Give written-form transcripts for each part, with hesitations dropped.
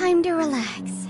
Time to relax.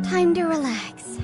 Time to relax.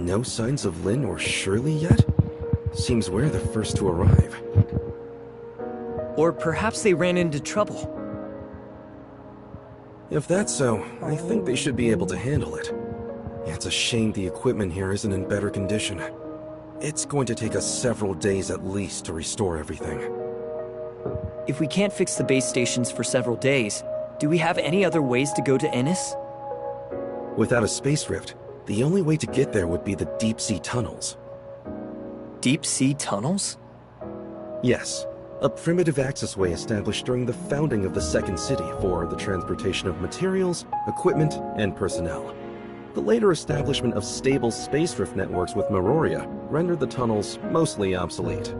No signs of Lynn or Shirley yet? Seems we're the first to arrive. Or perhaps they ran into trouble. If that's so, I think they should be able to handle it. It's a shame the equipment here isn't in better condition. It's going to take us several days at least to restore everything. If we can't fix the base stations for several days, do we have any other ways to go to Ennis? Without a space rift, the only way to get there would be the deep-sea tunnels. Deep-sea tunnels? Yes, a primitive accessway established during the founding of the Second City for the transportation of materials, equipment, and personnel. The later establishment of stable space rift networks with Meroria rendered the tunnels mostly obsolete.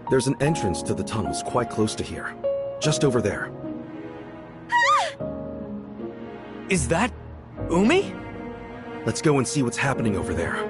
There's an entrance to the tunnels quite close to here, just over there. Is that Umi? Let's go and see what's happening over there.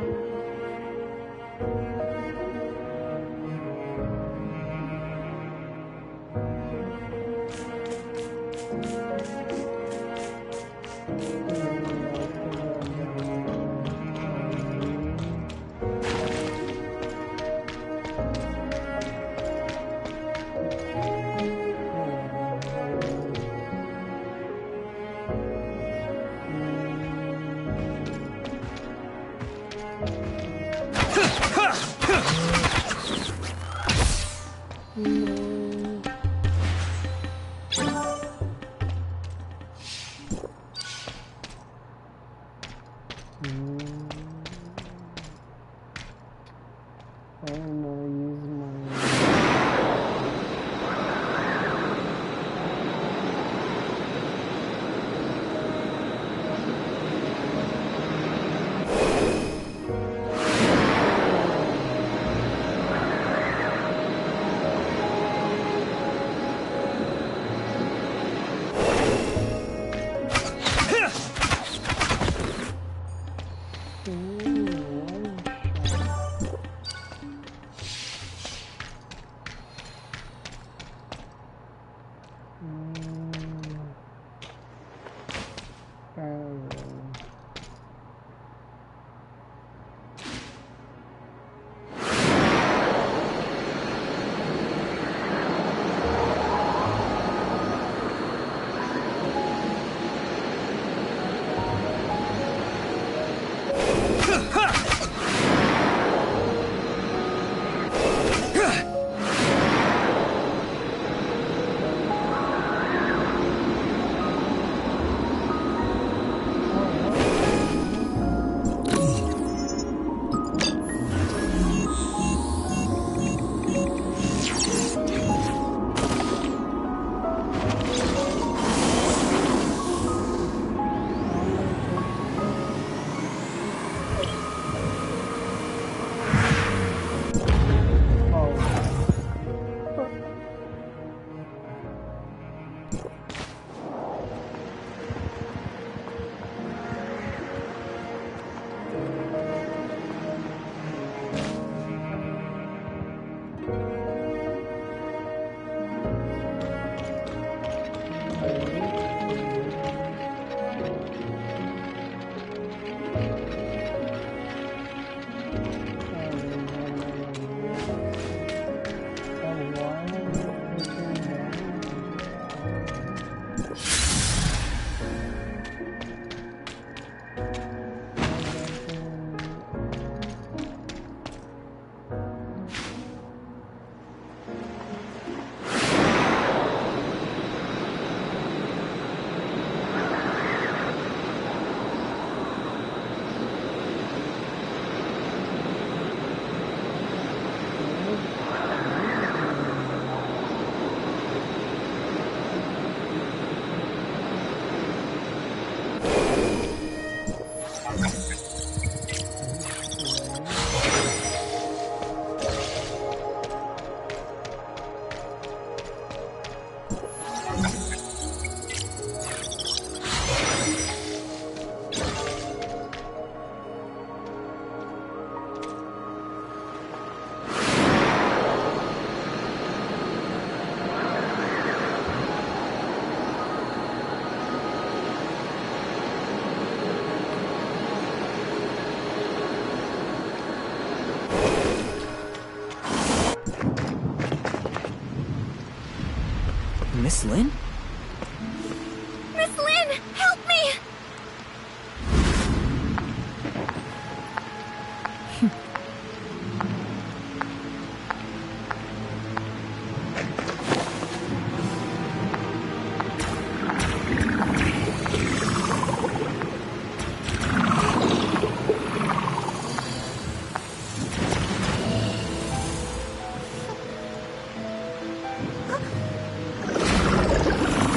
Miss Lin? Miss Lin, help me!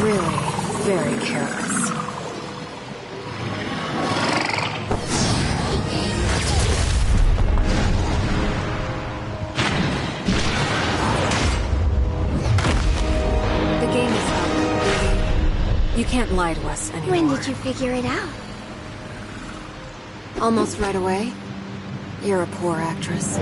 Really, very careless. The game is up, Ruby. You can't lie to us anymore. When did you figure it out? Almost right away? You're a poor actress.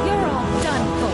You're all done for.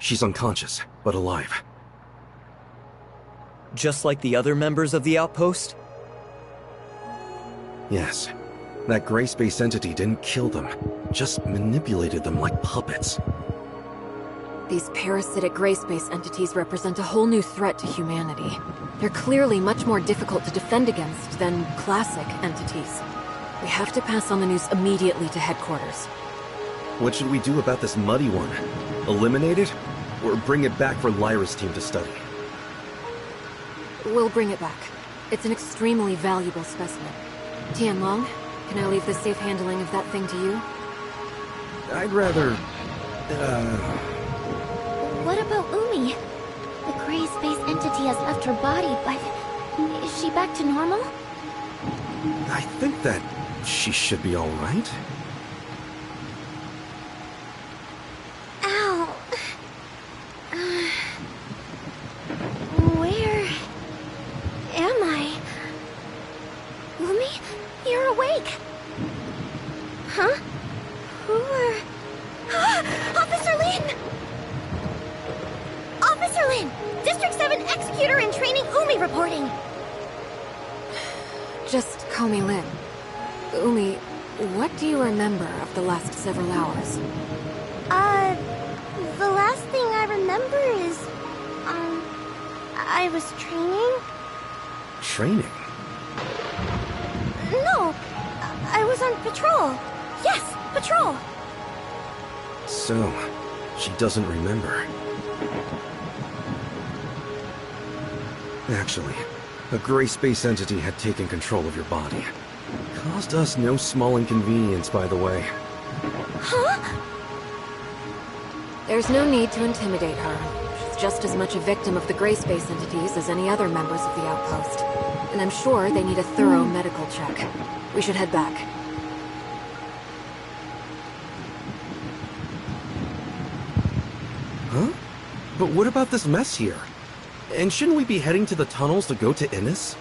She's unconscious, but alive. Just like the other members of the outpost? Yes. That gray space entity didn't kill them, just manipulated them like puppets. These parasitic gray space entities represent a whole new threat to humanity. They're clearly much more difficult to defend against than classic entities. We have to pass on the news immediately to headquarters. What should we do about this muddy one? Eliminate it? Or bring it back for Lyra's team to study? We'll bring it back. It's an extremely valuable specimen. Tianlong, can I leave the safe handling of that thing to you? I'd rather... What about Umi? The gray space entity has left her body, but is she back to normal? I think that she should be alright. Ow. Where am I? Umi, you're awake. Huh? Who are... Officer Lin! Officer Lin! District 7 Executor in Training Umi reporting! Just Komi Lin. Umi, what do you remember of the last several hours? The last thing I remember is... I was training? Training? No! I was on patrol! Yes, patrol! So, she doesn't remember. Actually, a gray space entity had taken control of your body. Caused us no small inconvenience, by the way. Huh? There's no need to intimidate her. She's just as much a victim of the gray space entities as any other members of the outpost. And I'm sure they need a thorough medical check. We should head back. Huh? But what about this mess here? And shouldn't we be heading to the tunnels to go to Innis?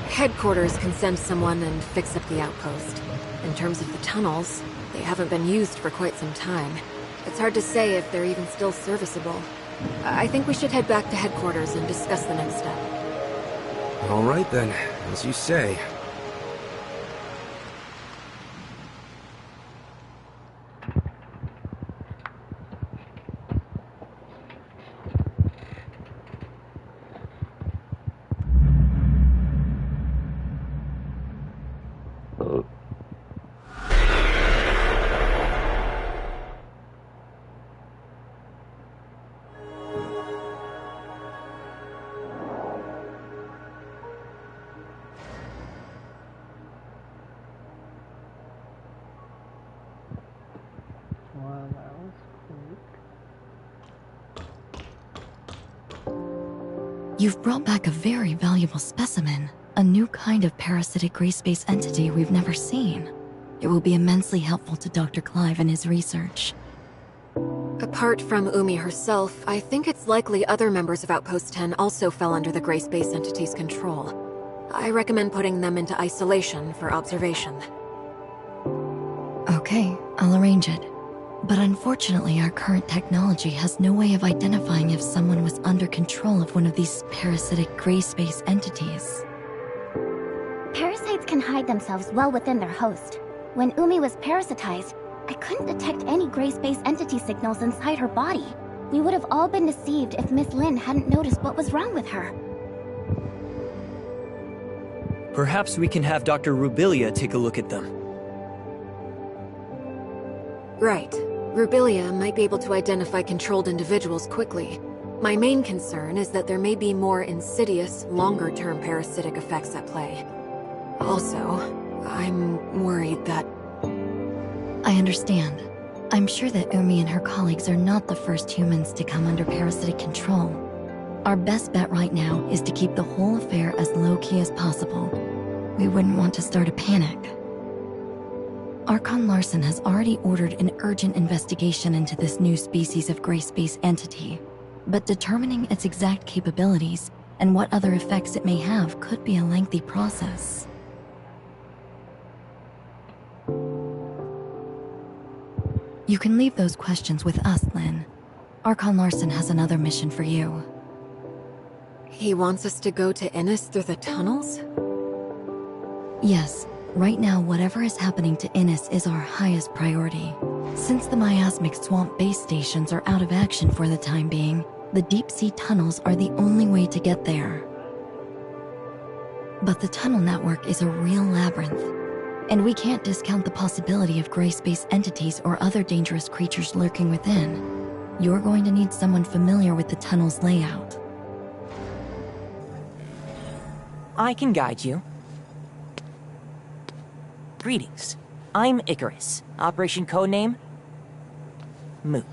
Headquarters can send someone and fix up the outpost. In terms of the tunnels, they haven't been used for quite some time. It's hard to say if they're even still serviceable. I think we should head back to headquarters and discuss the next step. Alright then, as you say. You've brought back a very valuable specimen, a new kind of parasitic gray space entity we've never seen. It will be immensely helpful to Dr. Clive in his research. Apart from Umi herself, I think it's likely other members of Outpost 10 also fell under the gray space entity's control. I recommend putting them into isolation for observation. Okay, I'll arrange it. But unfortunately, our current technology has no way of identifying if someone was under control of one of these parasitic gray space entities. Parasites can hide themselves well within their host. When Umi was parasitized, I couldn't detect any gray space entity signals inside her body. We would have all been deceived if Miss Lin hadn't noticed what was wrong with her. Perhaps we can have Dr. Rubilia take a look at them. Right. Rubilia might be able to identify controlled individuals quickly. My main concern is that there may be more insidious, longer-term parasitic effects at play. Also, I'm worried that... I understand. I'm sure that Umi and her colleagues are not the first humans to come under parasitic control. Our best bet right now is to keep the whole affair as low-key as possible. We wouldn't want to start a panic. Archon Larson has already ordered an urgent investigation into this new species of gray space entity, but determining its exact capabilities and what other effects it may have could be a lengthy process. You can leave those questions with us, Lin. Archon Larson has another mission for you. He wants us to go to Innis through the tunnels? Yes, right now whatever is happening to Innis is our highest priority. Since the miasmic swamp base stations are out of action for the time being, the deep-sea tunnels are the only way to get there. But the tunnel network is a real labyrinth, and we can't discount the possibility of gray space entities or other dangerous creatures lurking within. You're going to need someone familiar with the tunnel's layout. I can guide you. Greetings. I'm Icarus. Operation codename? Mook.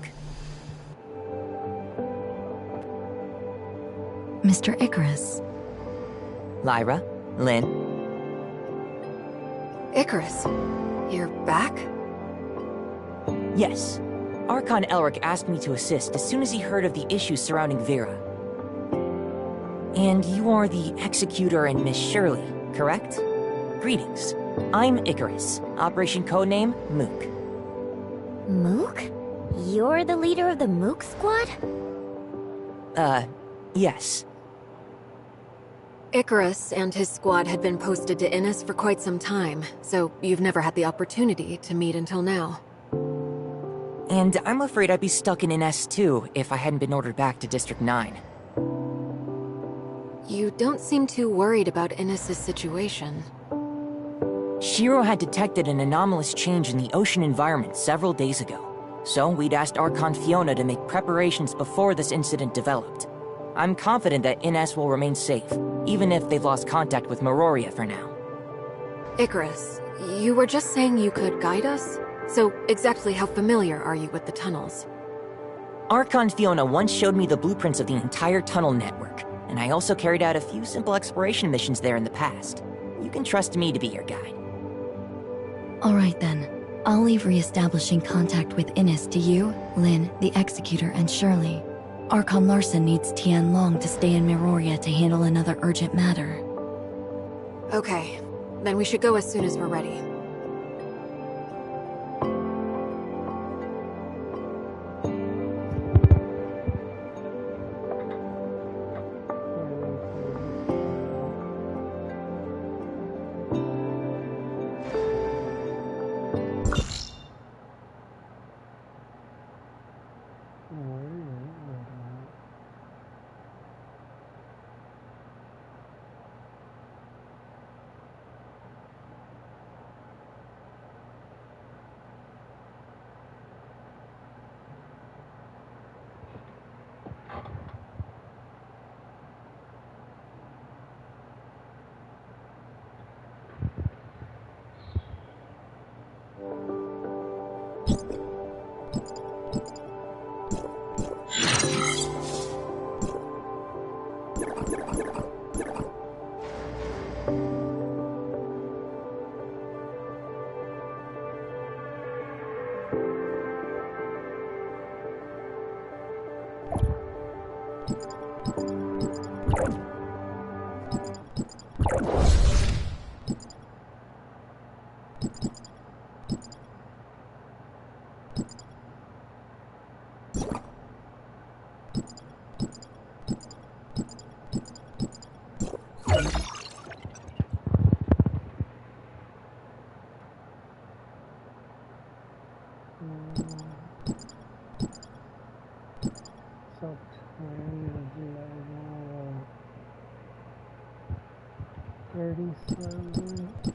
Mr. Icarus. Lyra, Lynn. Icarus, you're back? Yes. Archon Elric asked me to assist as soon as he heard of the issues surrounding Vera. And you are the Executor and Miss Shirley, correct? Greetings. I'm Icarus. Operation codename Mook. Mook? You're the leader of the Mook squad? Yes. Icarus and his squad had been posted to Innis for quite some time, so you've never had the opportunity to meet until now. And I'm afraid I'd be stuck in Innis too if I hadn't been ordered back to District 9. You don't seem too worried about Innis' situation. Shiro had detected an anomalous change in the ocean environment several days ago, so we'd asked Archon Fiona to make preparations before this incident developed. I'm confident that Innis will remain safe, even if they've lost contact with Meroria for now. Icarus, you were just saying you could guide us? So exactly how familiar are you with the tunnels? Archon Fiona once showed me the blueprints of the entire tunnel network, and I also carried out a few simple exploration missions there in the past. You can trust me to be your guide. All right then. I'll leave re-establishing contact with Innis to you, Lynn, the Executor, and Shirley. Archon Larson needs Tian Long to stay in Meroria to handle another urgent matter. Okay, then we should go as soon as we're ready. September 37.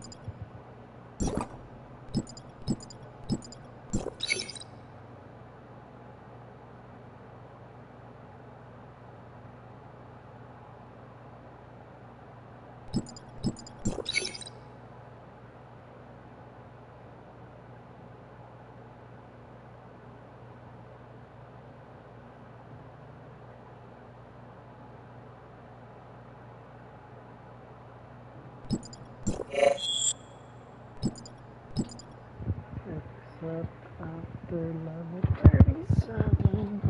Except after level 37.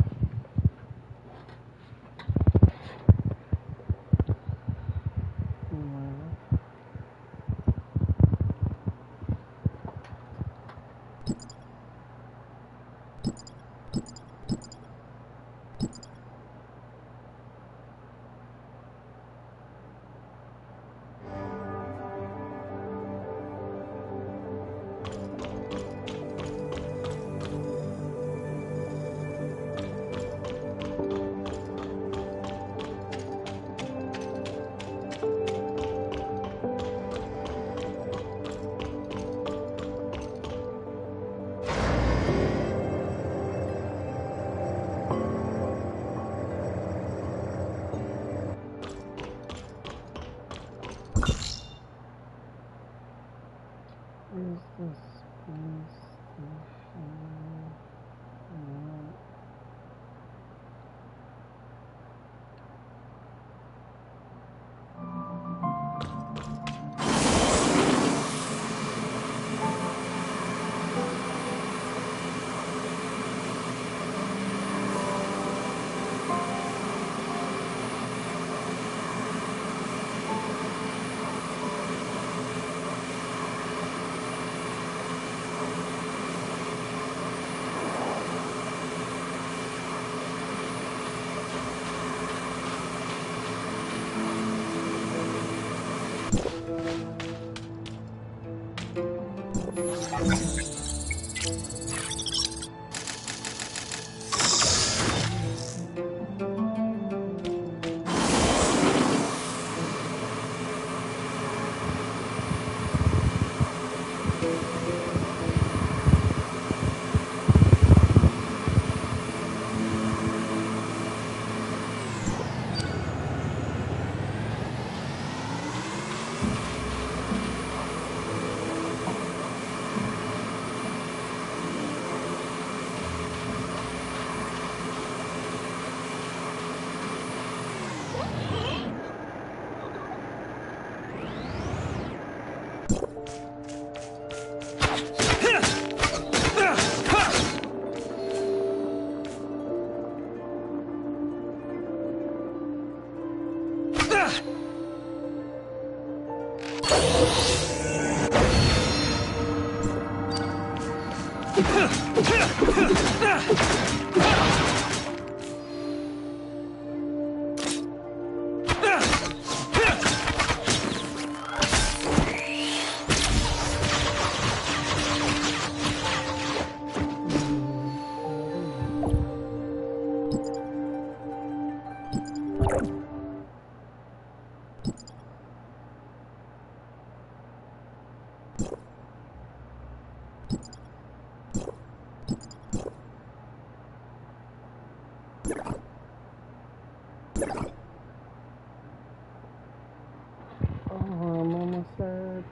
Oh, I'm almost at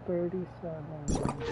37.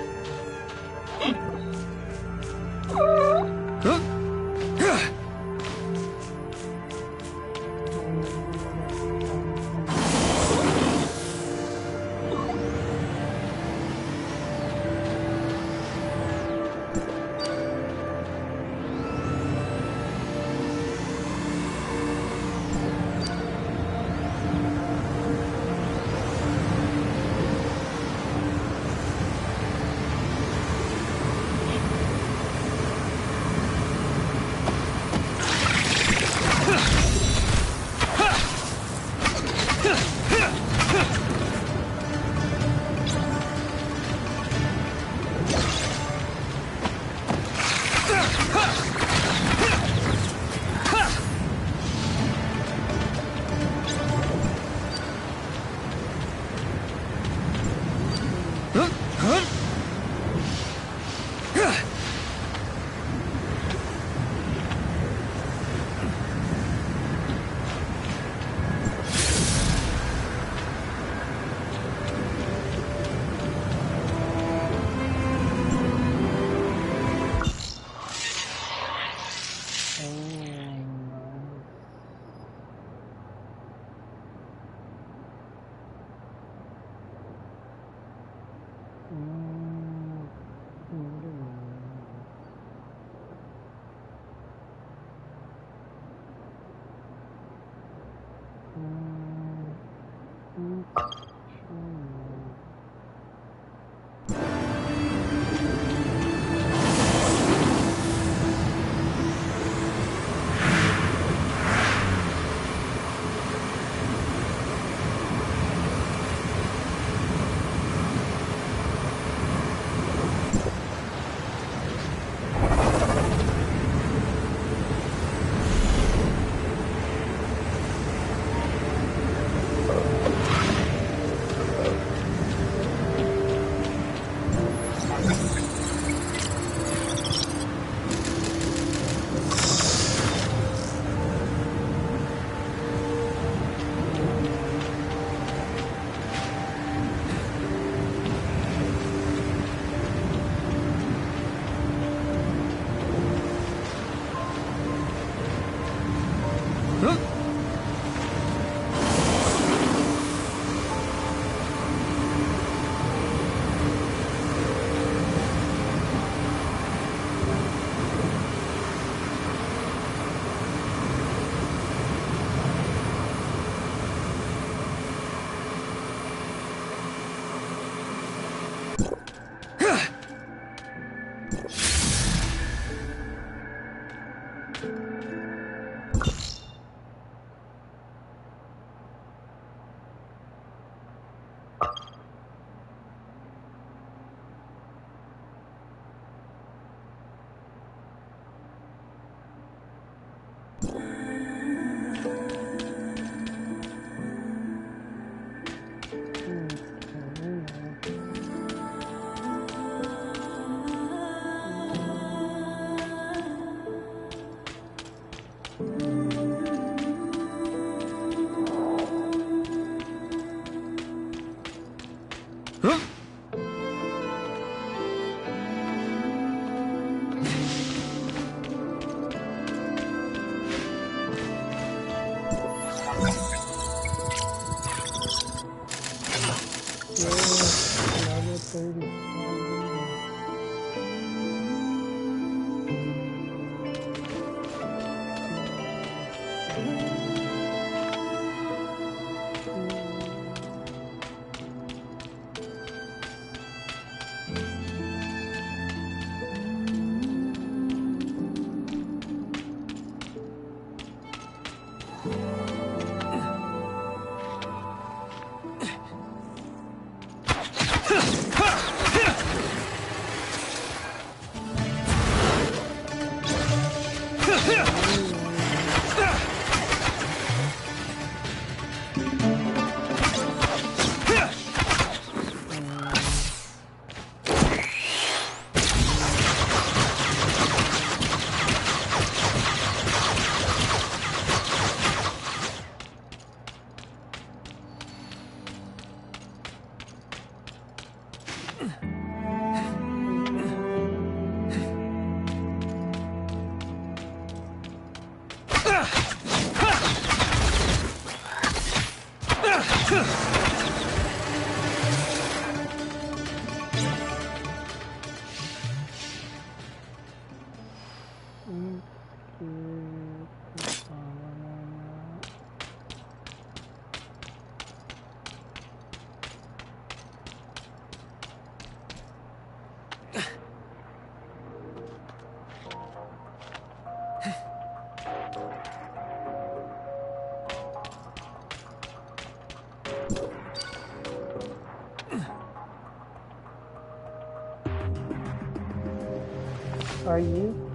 Are you?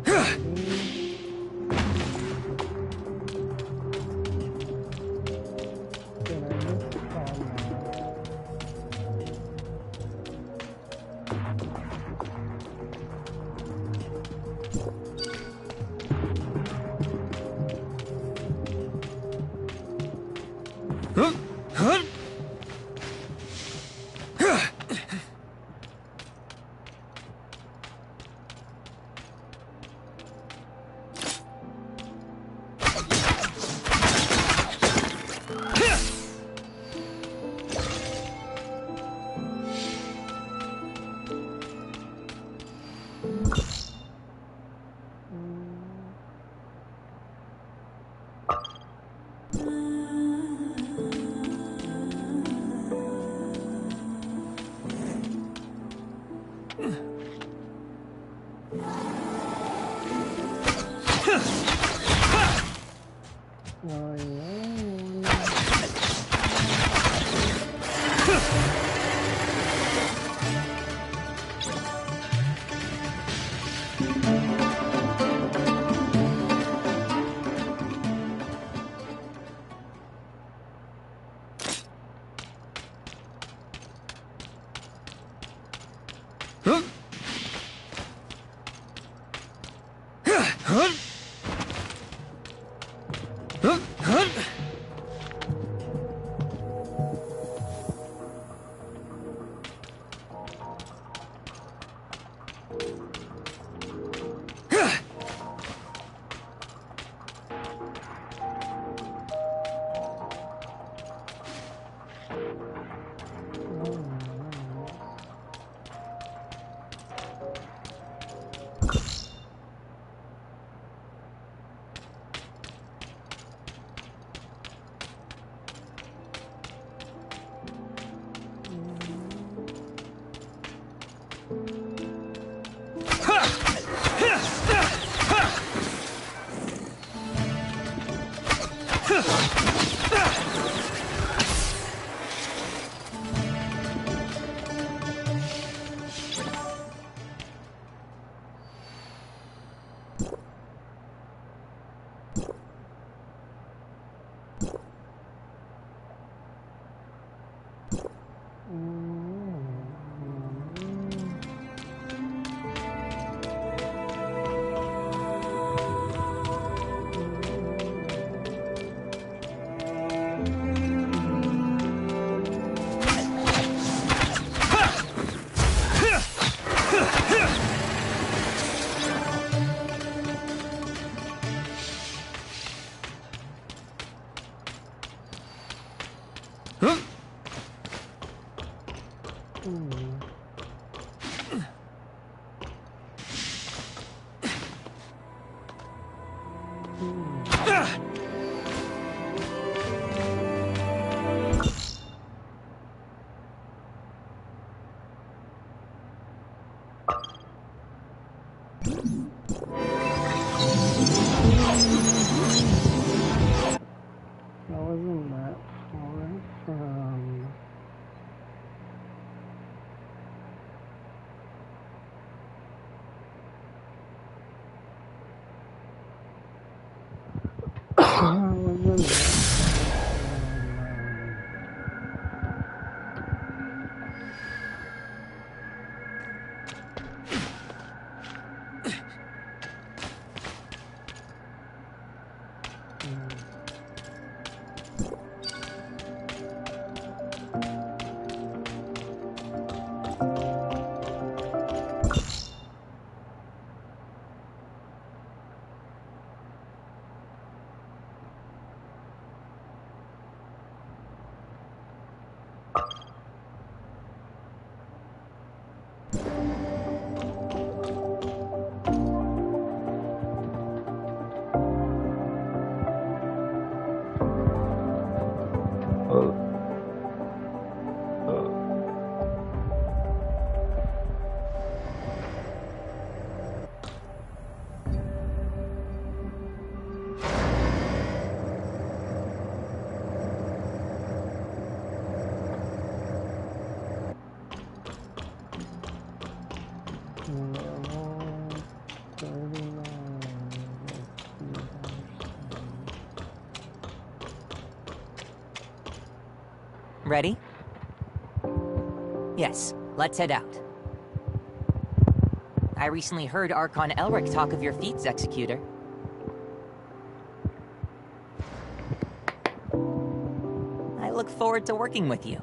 That wasn't that far from... wasn't that Ready? Yes, let's head out. I recently heard Archon Elric talk of your feats, Executor. I look forward to working with you.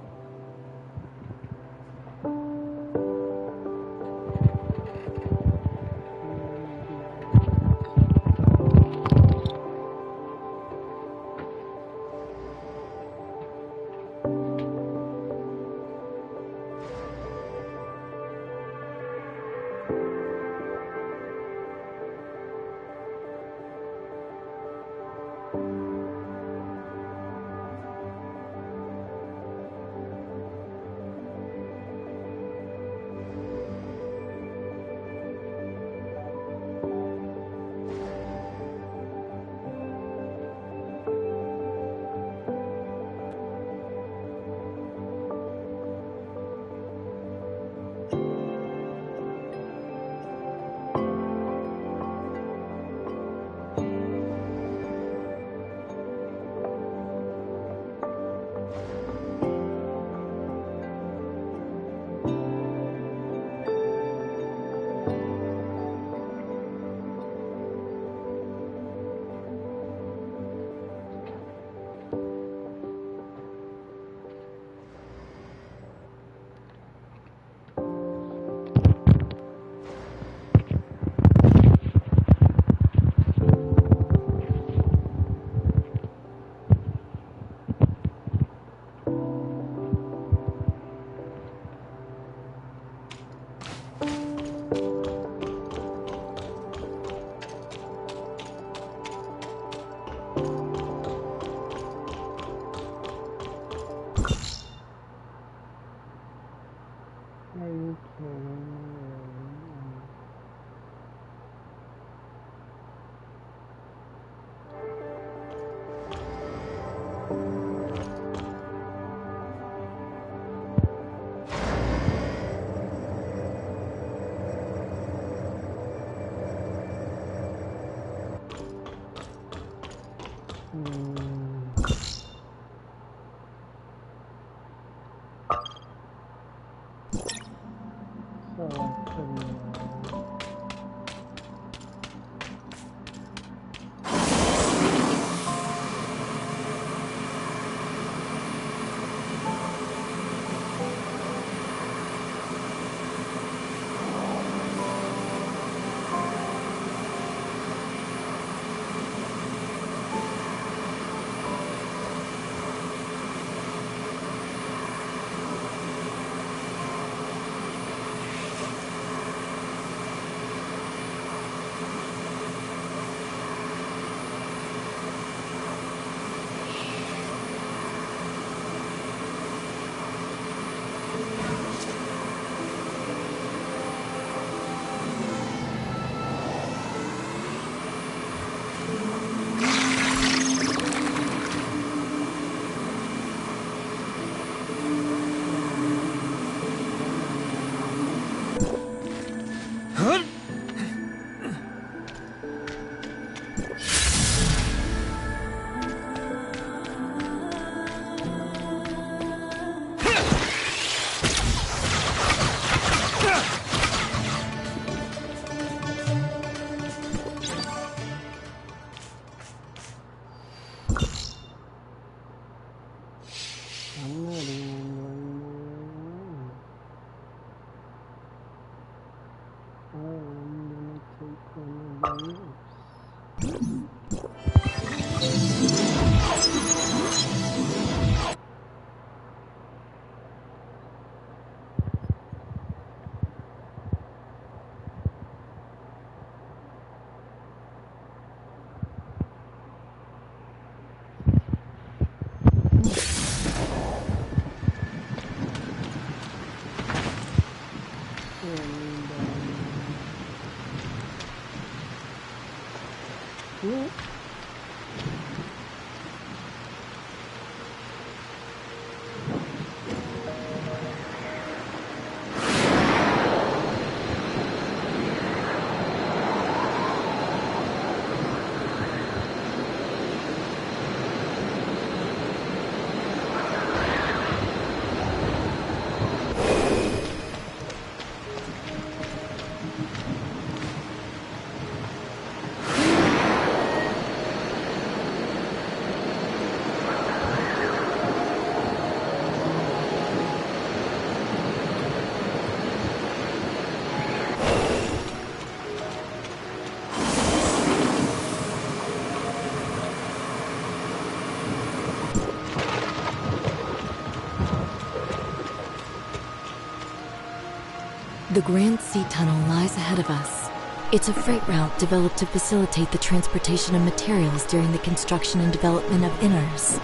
The Grand Sea Tunnel lies ahead of us. It's a freight route developed to facilitate the transportation of materials during the construction and development of Inners.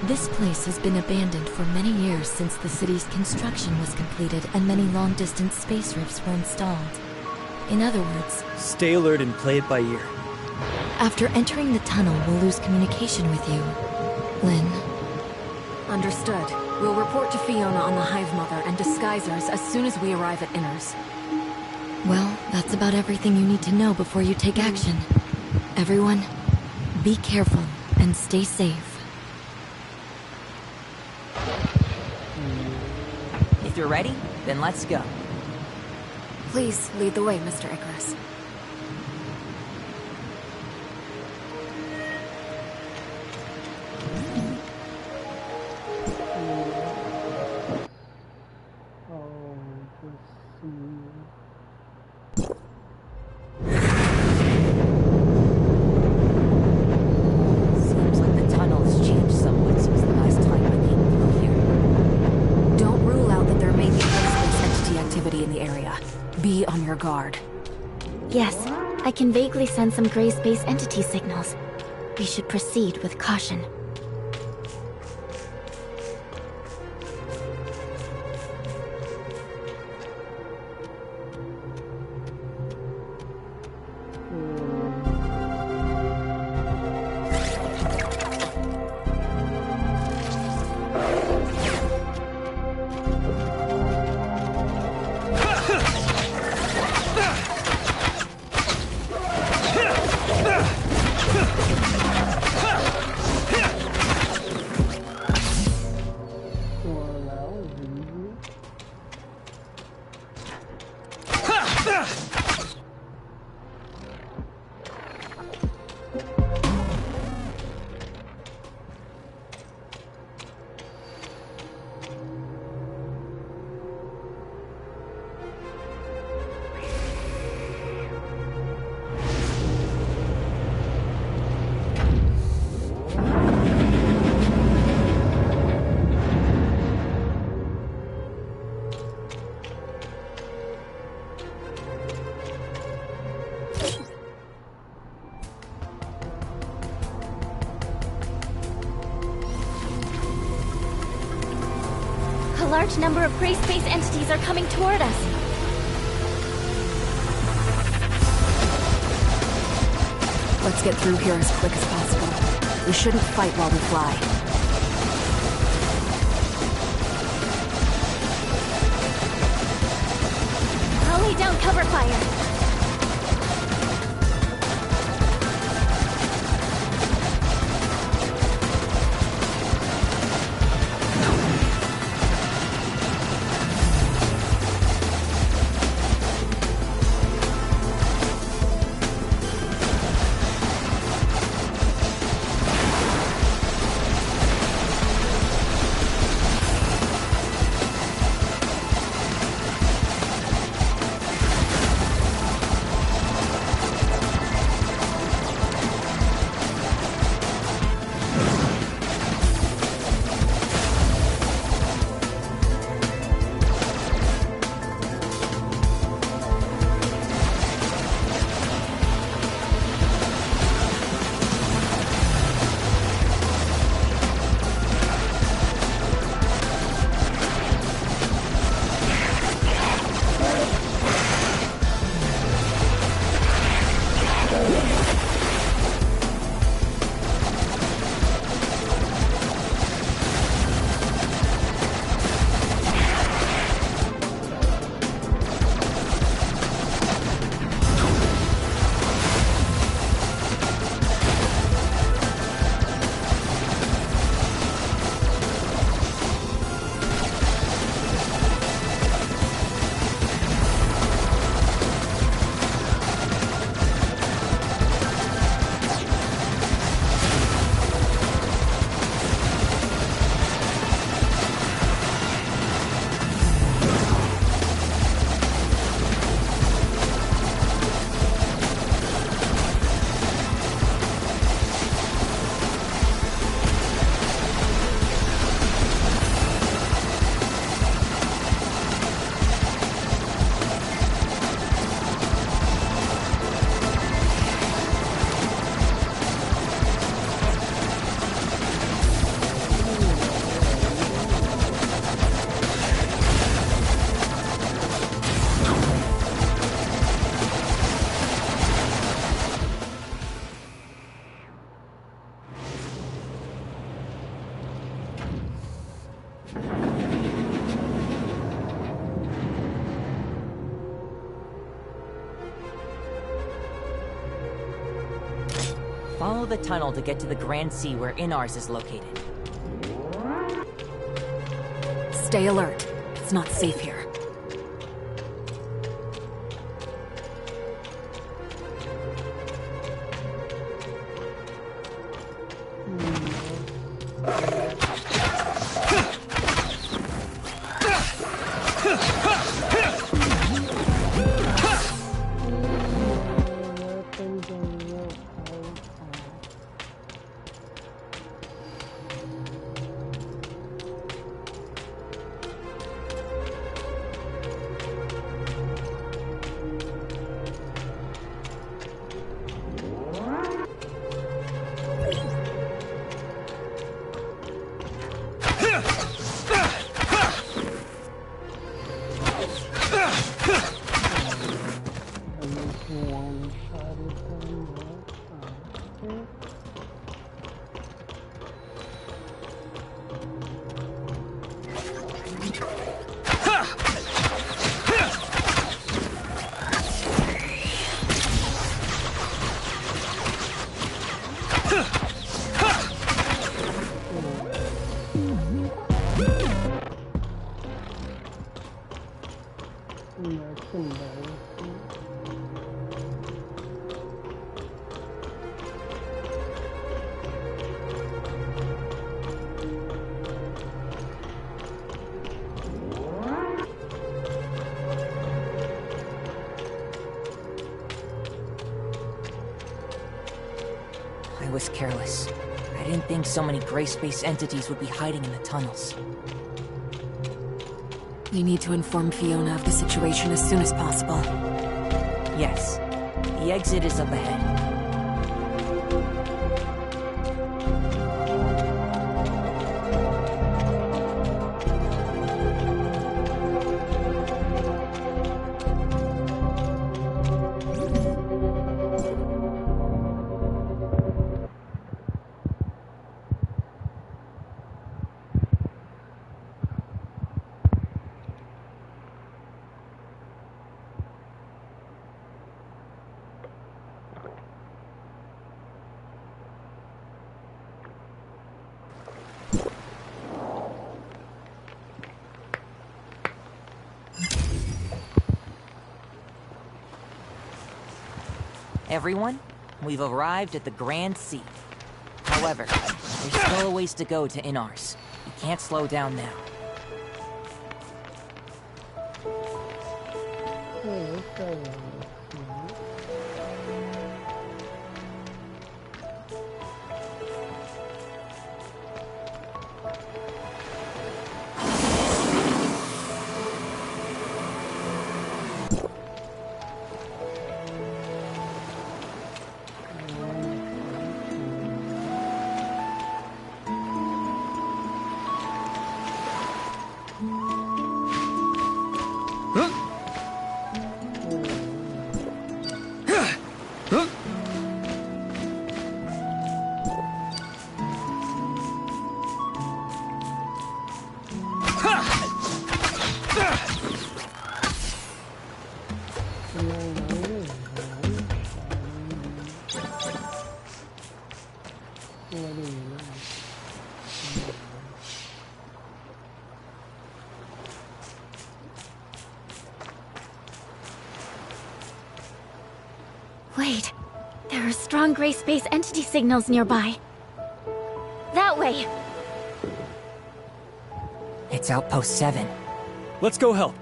This place has been abandoned for many years since the city's construction was completed and many long-distance space rifts were installed. In other words, Stay alert and play it by ear. after entering the tunnel, we'll lose communication with you, Lynn. Understood. We'll report to Fiona on the Hive Mother and disguisers as soon as we arrive at Inners. Well, that's about everything you need to know before you take action. Everyone, be careful and stay safe. If you're ready, then let's go. Please lead the way, Mr. Icarus. Seems like the tunnel has changed somewhat since the last time I came through here. Don't rule out that there may be space entity activity in the area. Be on your guard. Yes, I can vaguely sense some gray space entity signals. We should proceed with caution. A large number of gray space entities are coming toward us. Let's get through here as quick as possible. We shouldn't fight while we fly. I'll lay down cover fire. Follow the tunnel to get to the Grand Sea where Inars is located. Stay alert. It's not safe here. I was careless. I didn't think so many gray space entities would be hiding in the tunnels. We need to inform Fiona of the situation as soon as possible. Yes. The exit is up ahead. Everyone, we've arrived at the Grand Sea. However, there's still a ways to go to Inars. We can't slow down now. Wait, there are strong gray space entity signals nearby. That way! It's Outpost 7. Let's go help.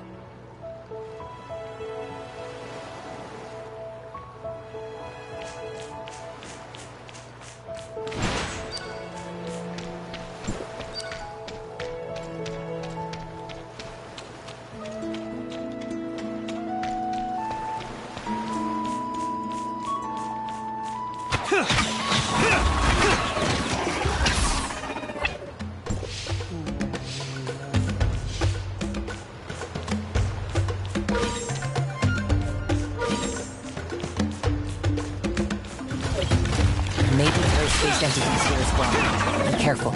Maybe there are space entities here as well. Be careful.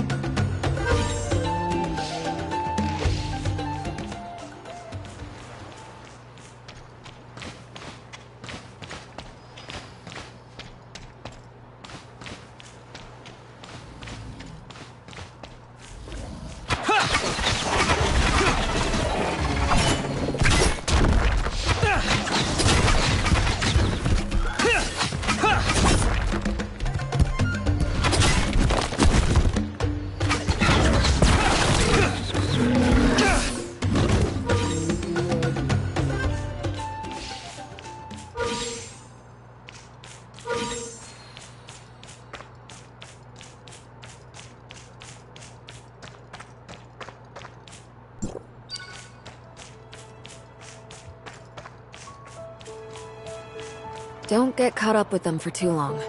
Don't get caught up with them for too long.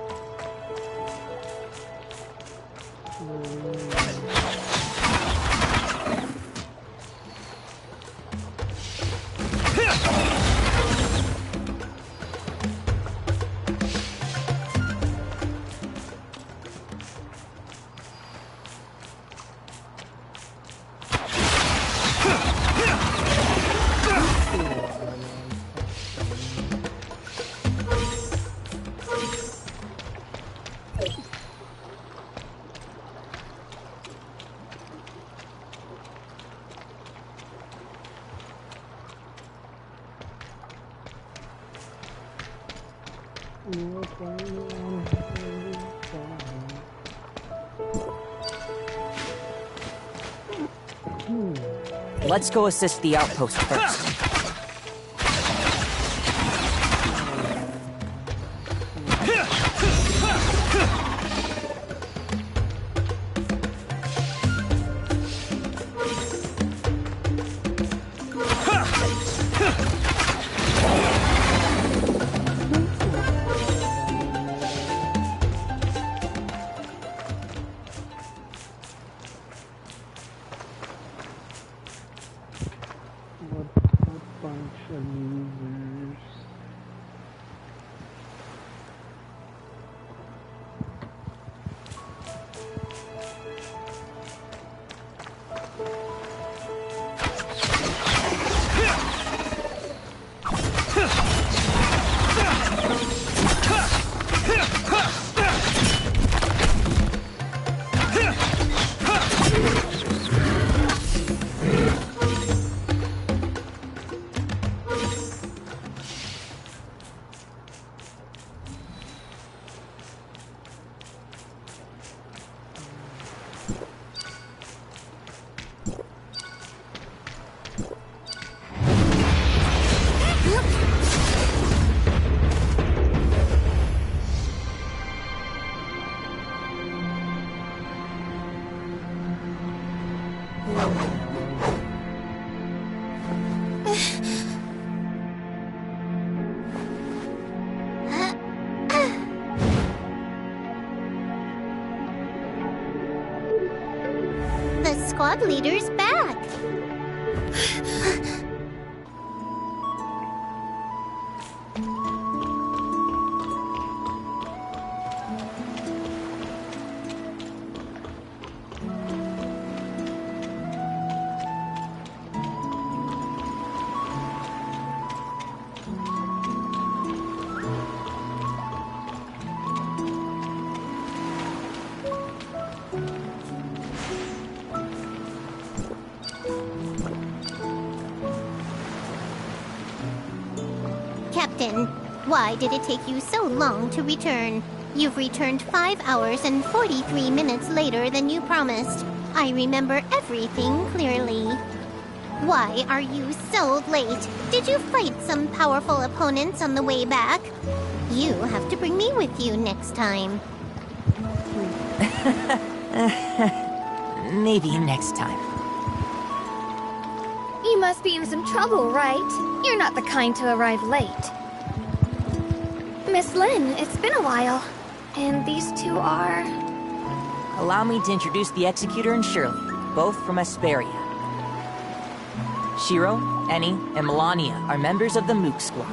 Let's go assist the outpost first. The squad leader's back. Captain, why did it take you so long to return? You've returned 5 hours and 43 minutes later than you promised. I remember everything clearly. Why are you so late? Did you fight some powerful opponents on the way back? You have to bring me with you next time. Maybe next time. You must be in some trouble, right? You're not the kind to arrive late. Miss Lin, it's been a while. And these two are... Allow me to introduce the Executor and Shirley, both from Esperia. Shiro, Eni, and Melania are members of the Mook Squad.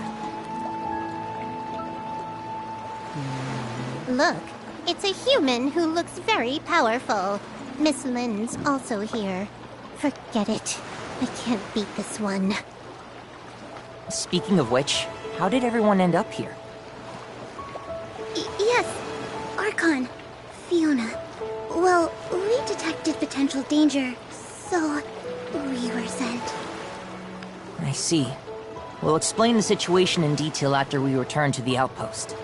Look, it's a human who looks very powerful. Miss Lin's also here. Forget it. I can't beat this one. Speaking of which, how did everyone end up here? Yes, Archon, Fiona. Well, we detected potential danger, so we were sent. I see. We'll explain the situation in detail after we return to the outpost.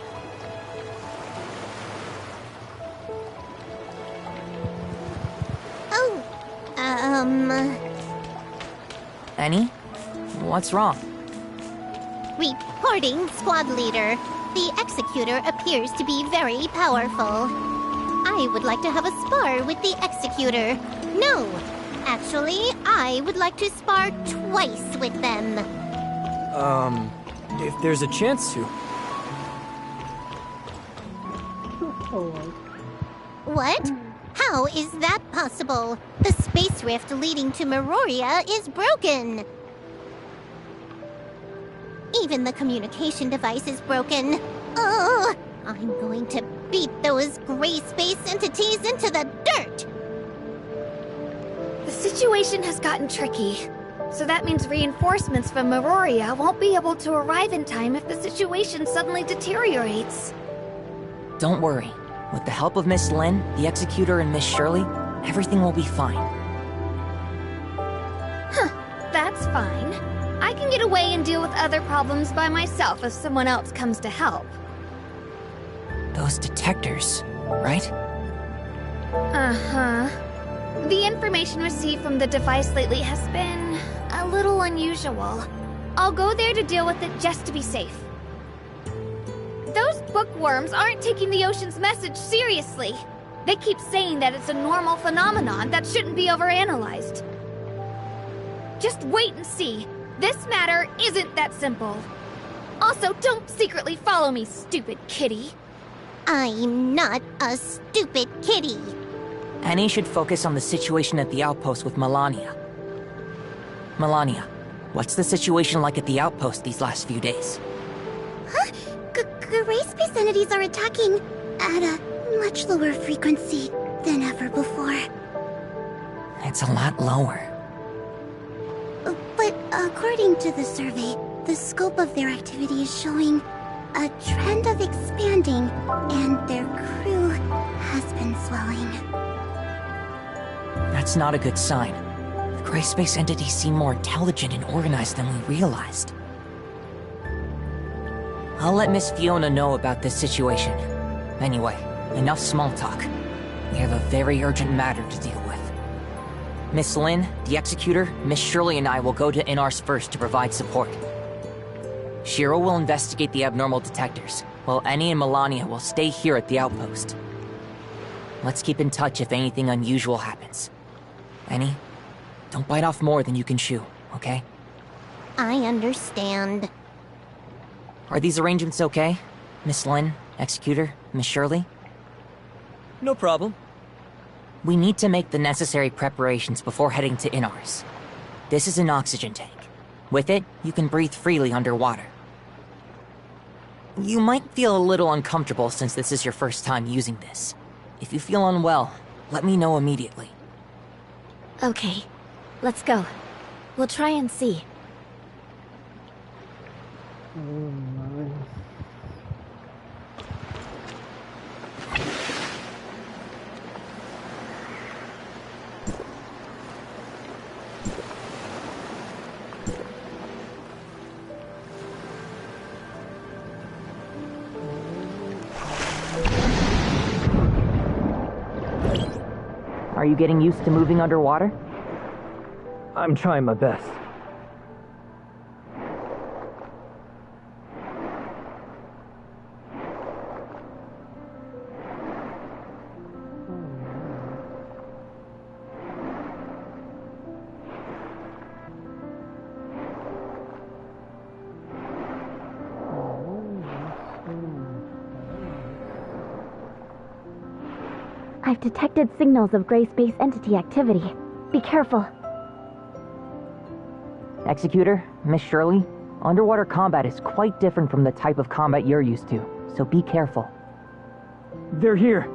Oh, Eni? What's wrong? Reporting, squad leader. The Executor appears to be very powerful. I would like to have a spar with the Executor. No, actually, I would like to spar twice with them. If there's a chance to. What? How is that possible? The space rift leading to Meroria is broken. Even the communication device is broken. Oh, I'm going to beat those gray space entities into the dirt! The situation has gotten tricky. So that means reinforcements from Meroria won't be able to arrive in time if the situation suddenly deteriorates. Don't worry. With the help of Miss Lin, the Executor, and Miss Shirley, everything will be fine. Huh, that's fine. I can get away and deal with other problems by myself if someone else comes to help. Those detectors, right? Uh-huh. The information received from the device lately has been a little unusual. I'll go there to deal with it just to be safe. Those bookworms aren't taking the ocean's message seriously. They keep saying that it's a normal phenomenon that shouldn't be overanalyzed. Just wait and see. This matter isn't that simple. Also, don't secretly follow me, stupid kitty. I'm not a stupid kitty. Annie should focus on the situation at the outpost with Melania. Melania, what's the situation like at the outpost these last few days? Huh? Gray space entities are attacking at a much lower frequency than ever before. It's a lot lower. But according to the survey, the scope of their activity is showing a trend of expanding, and their crew has been swelling. That's not a good sign. The gray space entities seem more intelligent and organized than we realized. I'll let Miss Fiona know about this situation. Anyway, enough small talk. We have a very urgent matter to deal with. Miss Lin, the Executor, Miss Shirley and I will go to Inars first to provide support. Shiro will investigate the abnormal detectors, while Annie and Melania will stay here at the outpost. Let's keep in touch if anything unusual happens. Annie, don't bite off more than you can chew, okay? I understand. Are these arrangements okay? Miss Lin, Executor, Miss Shirley? No problem. We need to make the necessary preparations before heading to Inars. This is an oxygen tank. With it, you can breathe freely underwater. You might feel a little uncomfortable since this is your first time using this. If you feel unwell, let me know immediately. Okay, let's go. We'll try and see. Are you getting used to moving underwater? I'm trying my best. I've detected signals of gray space entity activity. Be careful. Executor, Miss Shirley, underwater combat is quite different from the type of combat you're used to, so be careful. They're here.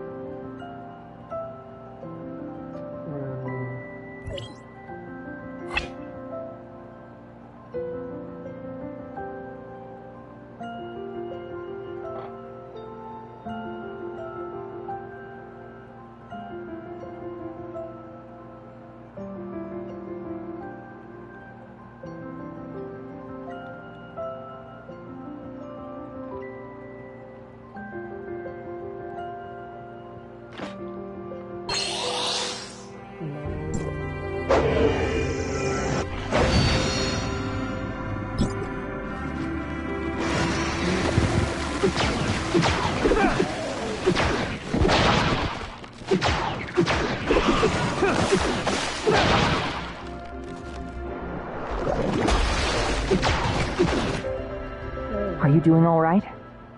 Are you doing all right?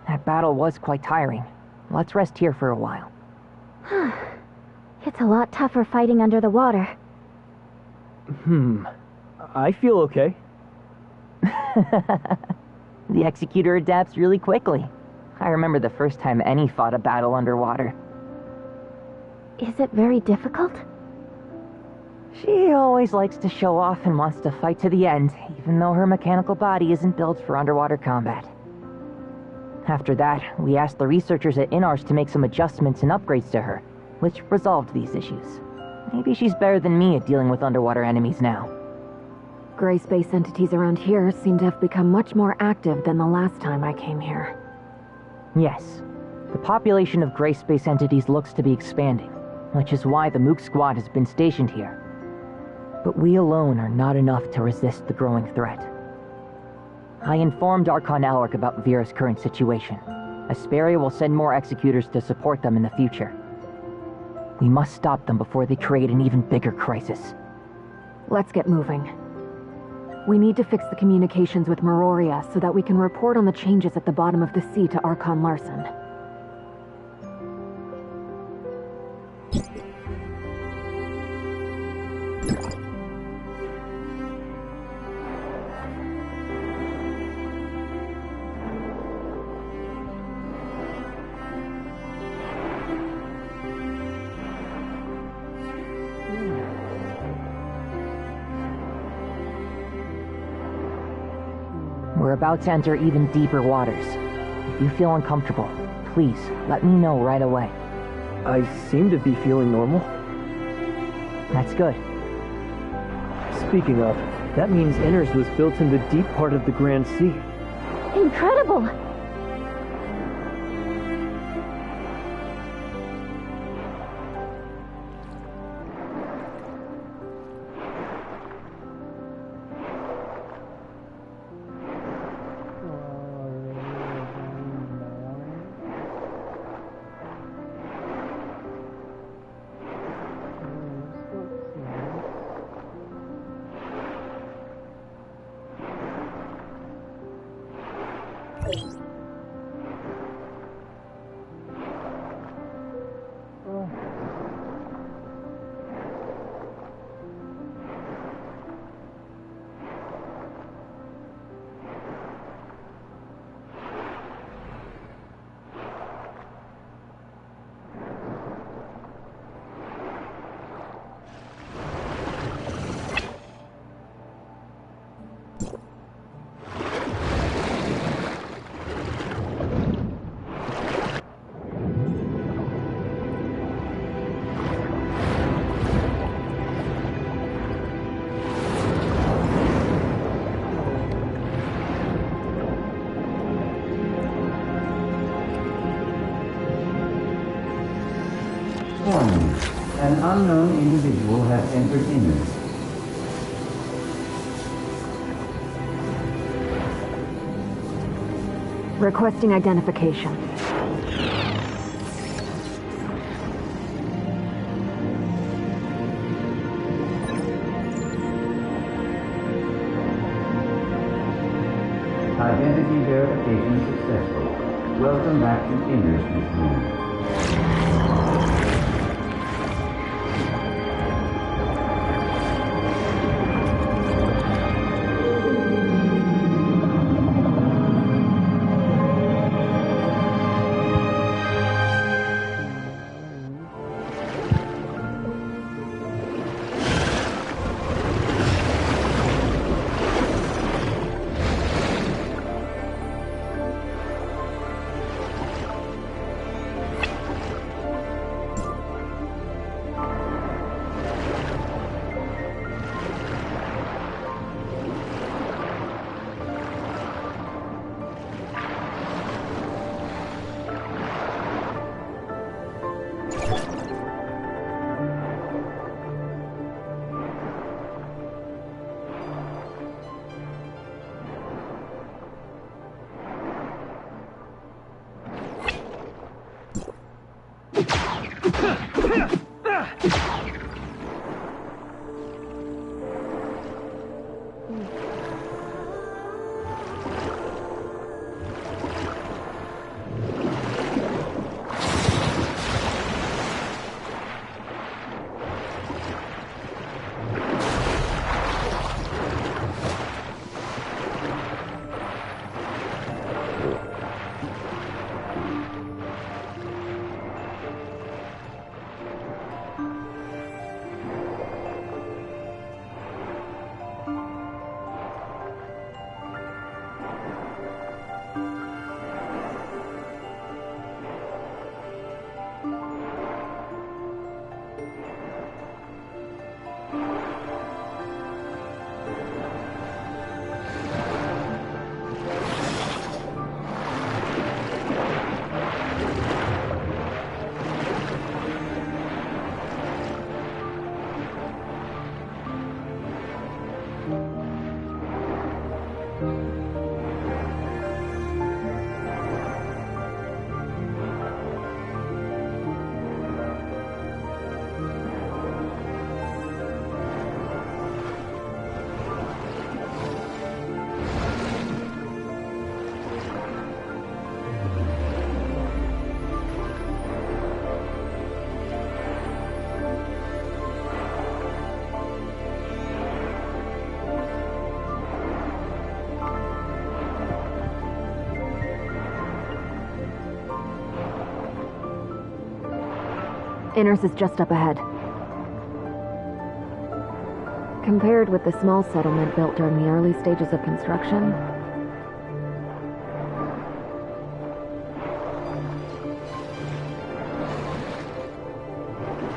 That battle was quite tiring. Let's rest here for a while. It's a lot tougher fighting under the water. I feel okay. The Executor adapts really quickly. I remember the first time Eni fought a battle underwater. Is it very difficult? She always likes to show off and wants to fight to the end, even though her mechanical body isn't built for underwater combat. After that, we asked the researchers at Inars to make some adjustments and upgrades to her, which resolved these issues. Maybe she's better than me at dealing with underwater enemies now. Gray space entities around here seem to have become much more active than the last time I came here. Yes. The population of gray space entities looks to be expanding, which is why the Mook Squad has been stationed here. But we alone are not enough to resist the growing threat. I informed Archon Alric about Vera's current situation. Asperia will send more executors to support them in the future. We must stop them before they create an even bigger crisis. Let's get moving. We need to fix the communications with Meroria so that we can report on the changes at the bottom of the sea to Archon Larson. We're about to enter even deeper waters. If you feel uncomfortable, please let me know right away. I seem to be feeling normal. That's good. Speaking of, that means Inars was built in the deep part of the Grand Sea. Incredible! Warning. An unknown individual has entered Inars. Requesting identification. Identity verification successful. Welcome back to Inars, Miss Moon. Inners is just up ahead. Compared with the small settlement built during the early stages of construction,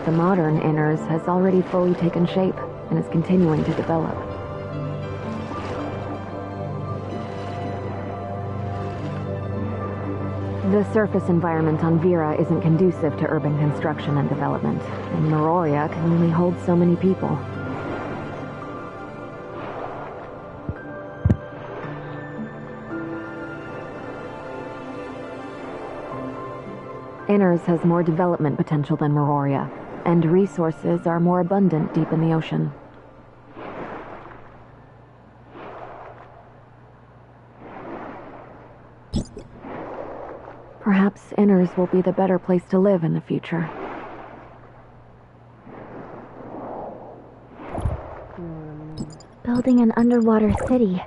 the modern Inners has already fully taken shape and is continuing to develop. The surface environment on Vera isn't conducive to urban construction and development, and Meroria can only hold so many people. Inners has more development potential than Meroria, and resources are more abundant deep in the ocean. Perhaps Inners will be the better place to live in the future. Building an underwater city.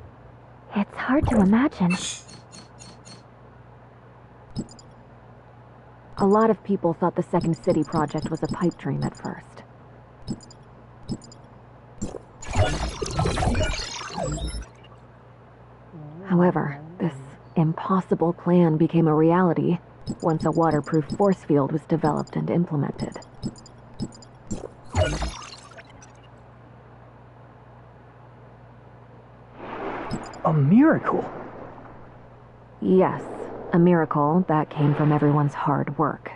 It's hard to imagine. A lot of people thought the Second City project was a pipe dream at first. However, this impossible plan became a reality once a waterproof force field was developed and implemented. A miracle? Yes, a miracle that came from everyone's hard work.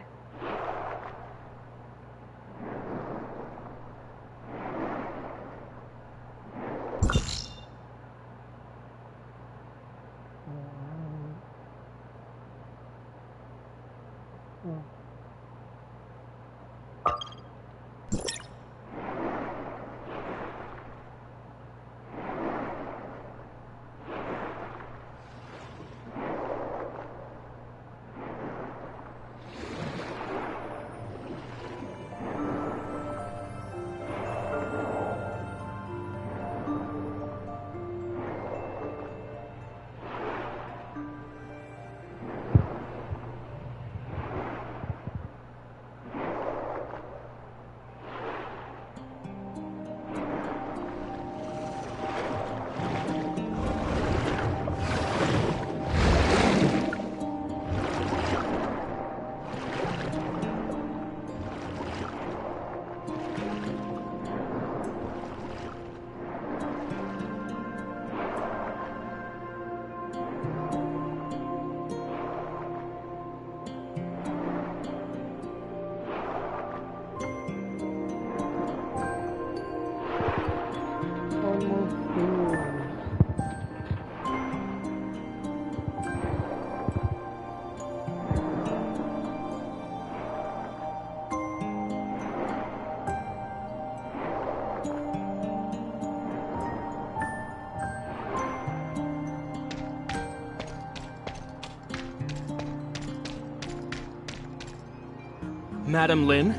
Madam Lin,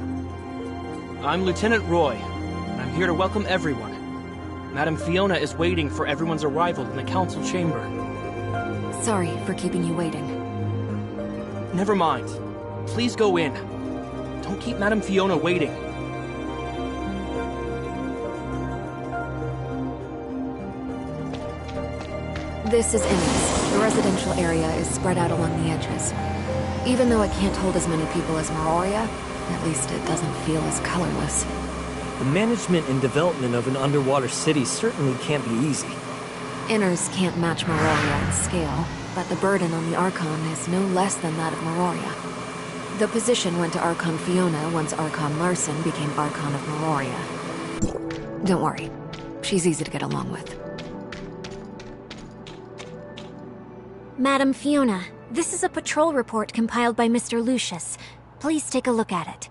I'm Lieutenant Roy, and I'm here to welcome everyone. Madam Fiona is waiting for everyone's arrival in the council chamber. Sorry for keeping you waiting. Never mind. Please go in. Don't keep Madam Fiona waiting. This is Inners. The residential area is spread out along the edges. Even though it can't hold as many people as Meroria, at least it doesn't feel as colorless. The management and development of an underwater city certainly can't be easy. Inners can't match Meroria in scale, but the burden on the Archon is no less than that of Meroria. The position went to Archon Fiona once Archon Larson became Archon of Meroria. Don't worry, she's easy to get along with. Madam Fiona, this is a patrol report compiled by Mr. Lucius. Please take a look at it.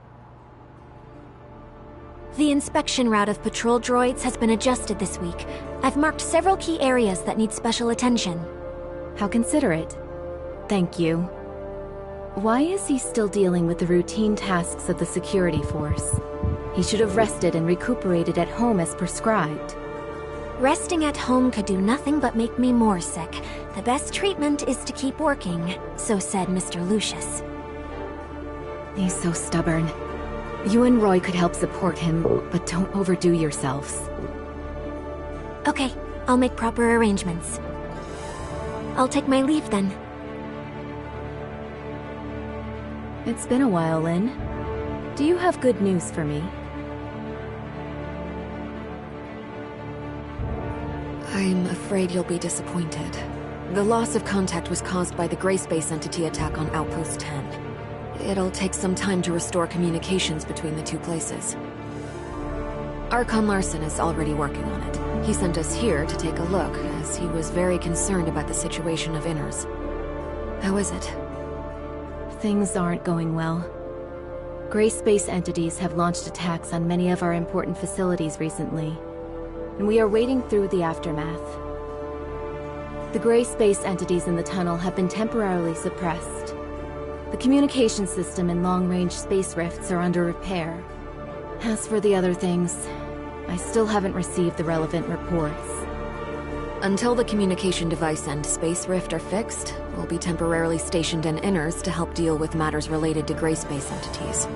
The inspection route of patrol droids has been adjusted this week. I've marked several key areas that need special attention. How considerate. Thank you. Why is he still dealing with the routine tasks of the security force? He should have rested and recuperated at home as prescribed. Resting at home could do nothing but make me more sick. The best treatment is to keep working, so said Mr. Lucius. He's so stubborn. You and Roy could help support him, but don't overdo yourselves. Okay, I'll make proper arrangements. I'll take my leave then. It's been a while, Lynn. Do you have good news for me? I'm afraid you'll be disappointed. The loss of contact was caused by the Gray Space Entity attack on Outpost 10. It'll take some time to restore communications between the two places. Archon Larson is already working on it. He sent us here to take a look, as he was very concerned about the situation of Inners. How is it? Things aren't going well. Gray Space entities have launched attacks on many of our important facilities recently, and we are wading through the aftermath. The Gray Space entities in the tunnel have been temporarily suppressed. The communication system and long-range space rifts are under repair. As for the other things, I still haven't received the relevant reports. Until the communication device and space rift are fixed, we'll be temporarily stationed in Inners to help deal with matters related to Gray Space entities.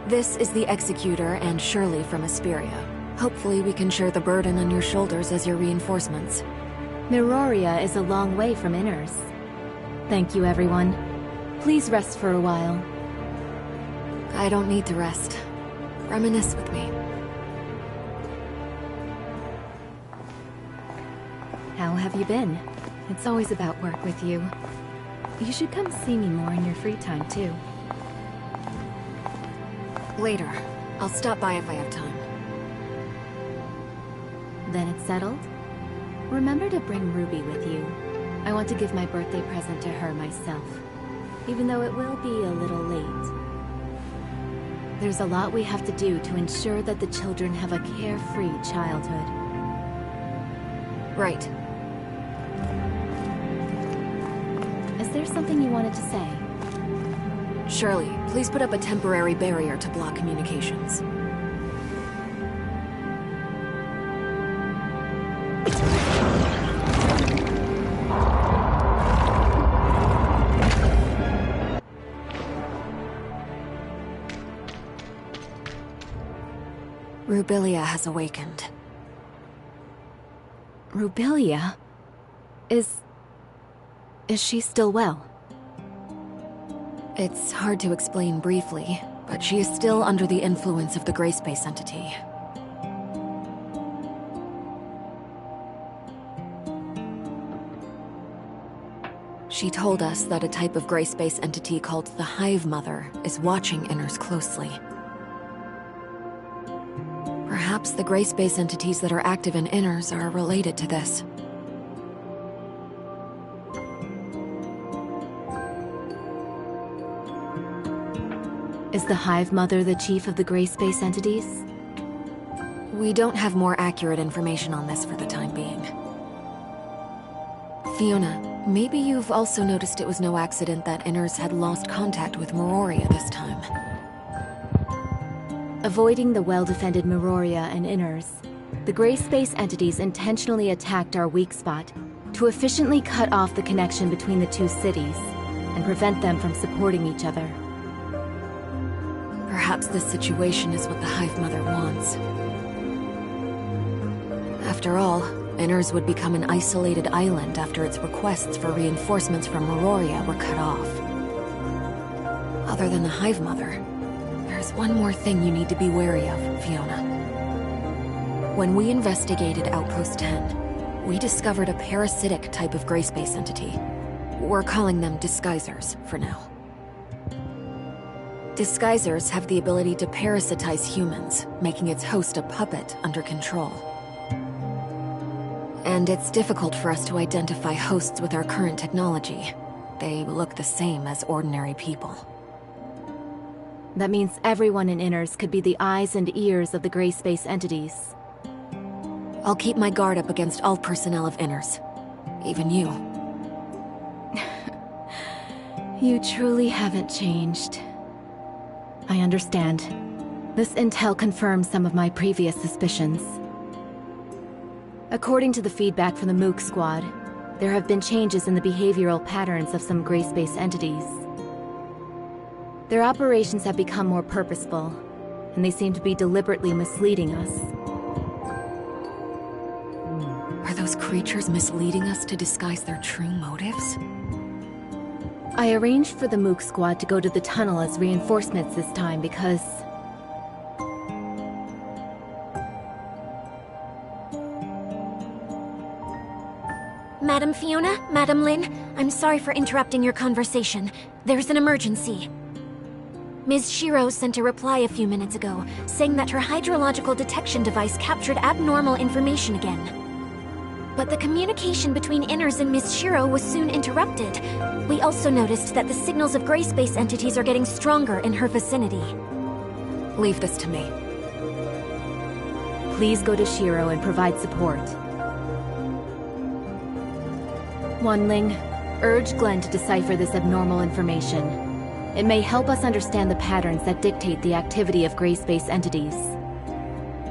This is the Executor and Shirley from Asperia. Hopefully we can share the burden on your shoulders as your reinforcements. Miroria is a long way from Inners. Thank you, everyone. Please rest for a while. I don't need to rest. Reminisce with me. How have you been? It's always about work with you. You should come see me more in your free time, too. Later. I'll stop by if I have time. Then it's settled? Remember to bring Ruby with you. I want to give my birthday present to her myself, even though it will be a little late. There's a lot we have to do to ensure that the children have a carefree childhood. Right. Is there something you wanted to say? Shirley, please put up a temporary barrier to block communications. Rubilia has awakened. Rubilia? Is she still well? It's hard to explain briefly, but she is still under the influence of the Gray Space Entity. She told us that a type of Gray Space Entity called the Hive Mother is watching Inners closely. Perhaps the Gray Space entities that are active in Inners are related to this. Is the Hive Mother the chief of the Gray Space entities? We don't have more accurate information on this for the time being. Fiona, maybe you've also noticed it was no accident that Inners had lost contact with Miroria this time. Avoiding the well-defended Miroria and Inners, the Gray Space entities intentionally attacked our weak spot to efficiently cut off the connection between the two cities and prevent them from supporting each other. Perhaps this situation is what the Hive Mother wants. After all, Inners would become an isolated island after its requests for reinforcements from Miroria were cut off. Other than the Hive Mother, there's one more thing you need to be wary of, Fiona. When we investigated Outpost 10, we discovered a parasitic type of Gray Space entity. We're calling them Disguisers for now. Disguisers have the ability to parasitize humans, making its host a puppet under control. And it's difficult for us to identify hosts with our current technology. They look the same as ordinary people. That means everyone in Inners could be the eyes and ears of the Gray Space entities. I'll keep my guard up against all personnel of Inners. Even you. You truly haven't changed. I understand. This intel confirms some of my previous suspicions. According to the feedback from the Mook Squad, there have been changes in the behavioral patterns of some Gray Space entities. Their operations have become more purposeful, and they seem to be deliberately misleading us. Are those creatures misleading us to disguise their true motives? I arranged for the Mook Squad to go to the tunnel as reinforcements this time because... Madam Fiona, Madam Lin, I'm sorry for interrupting your conversation. There's an emergency. Ms. Shiro sent a reply a few minutes ago, saying that her hydrological detection device captured abnormal information again. But the communication between Inners and Ms. Shiro was soon interrupted. We also noticed that the signals of gray space entities are getting stronger in her vicinity. Leave this to me. Please go to Shiro and provide support. Wanling, urge Glenn to decipher this abnormal information. It may help us understand the patterns that dictate the activity of gray space entities.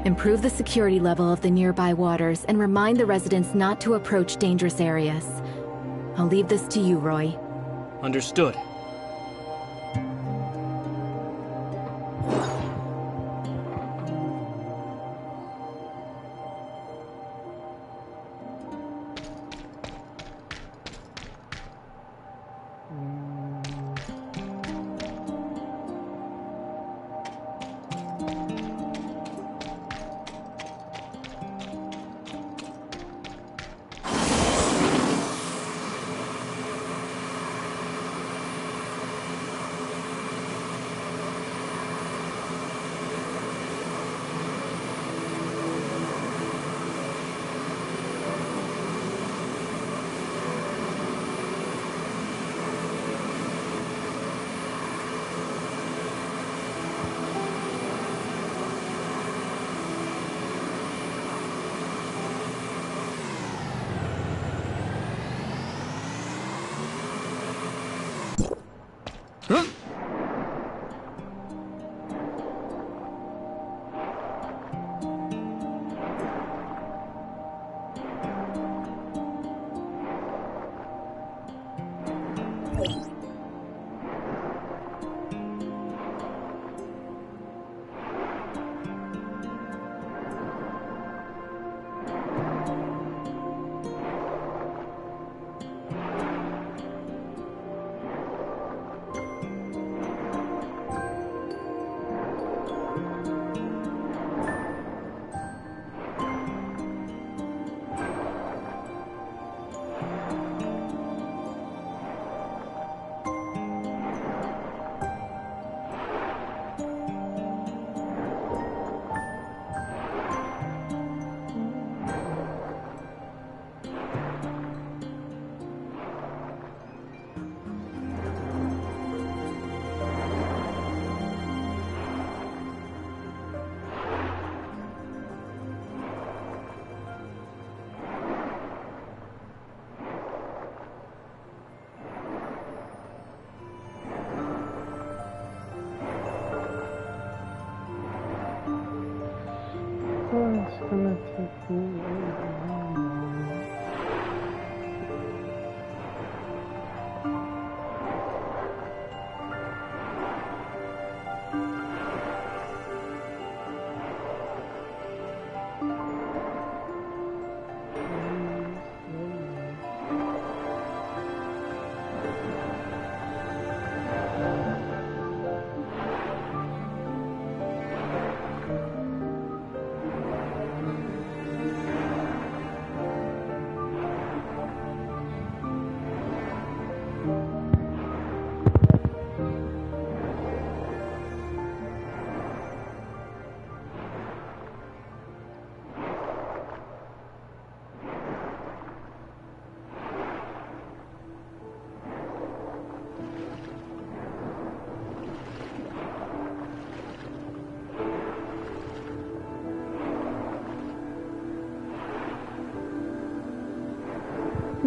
Improve the security level of the nearby waters and remind the residents not to approach dangerous areas. I'll leave this to you, Roy. Understood. It's gonna take me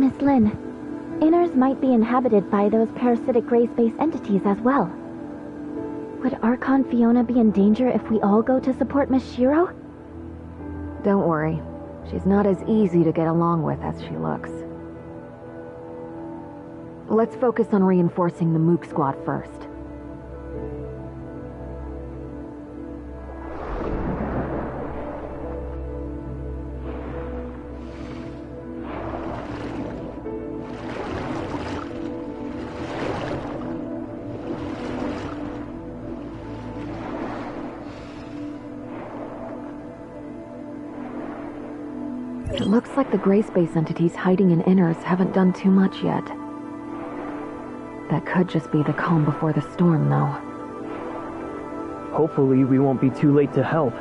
Miss Lin, Inners might be inhabited by those parasitic gray space entities as well. Would Archon Fiona be in danger if we all go to support Miss Shiro? Don't worry. She's not as easy to get along with as she looks. Let's focus on reinforcing the Mook Squad first. It looks like the gray space entities hiding in Inners haven't done too much yet. That could just be the calm before the storm, though. Hopefully we won't be too late to help.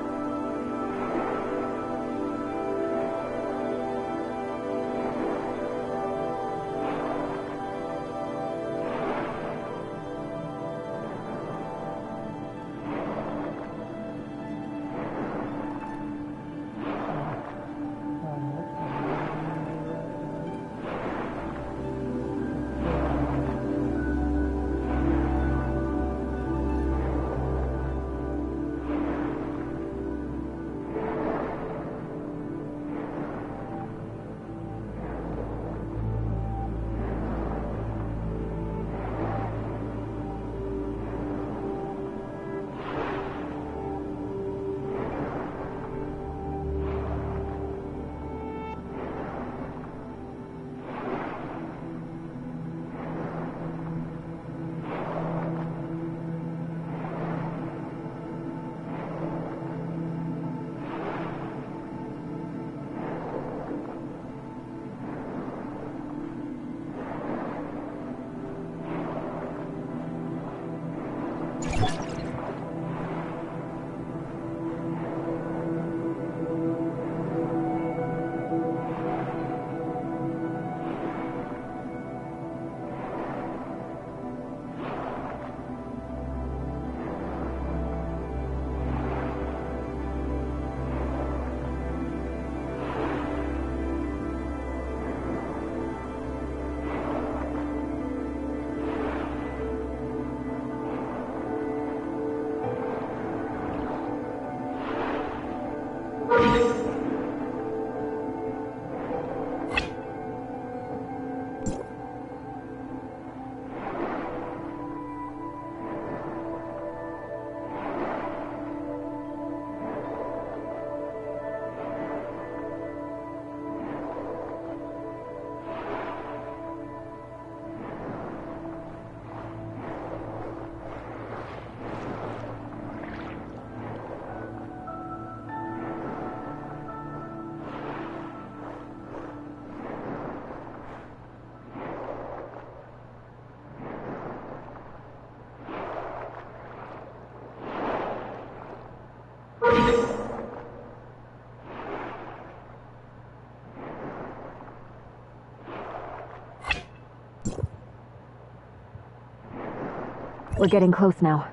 We're getting close now.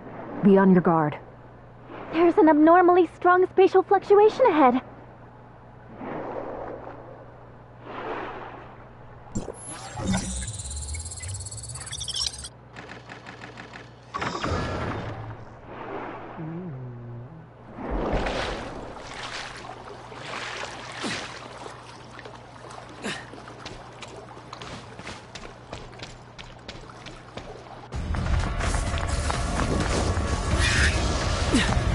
Be on your guard. There's an abnormally strong spatial fluctuation ahead.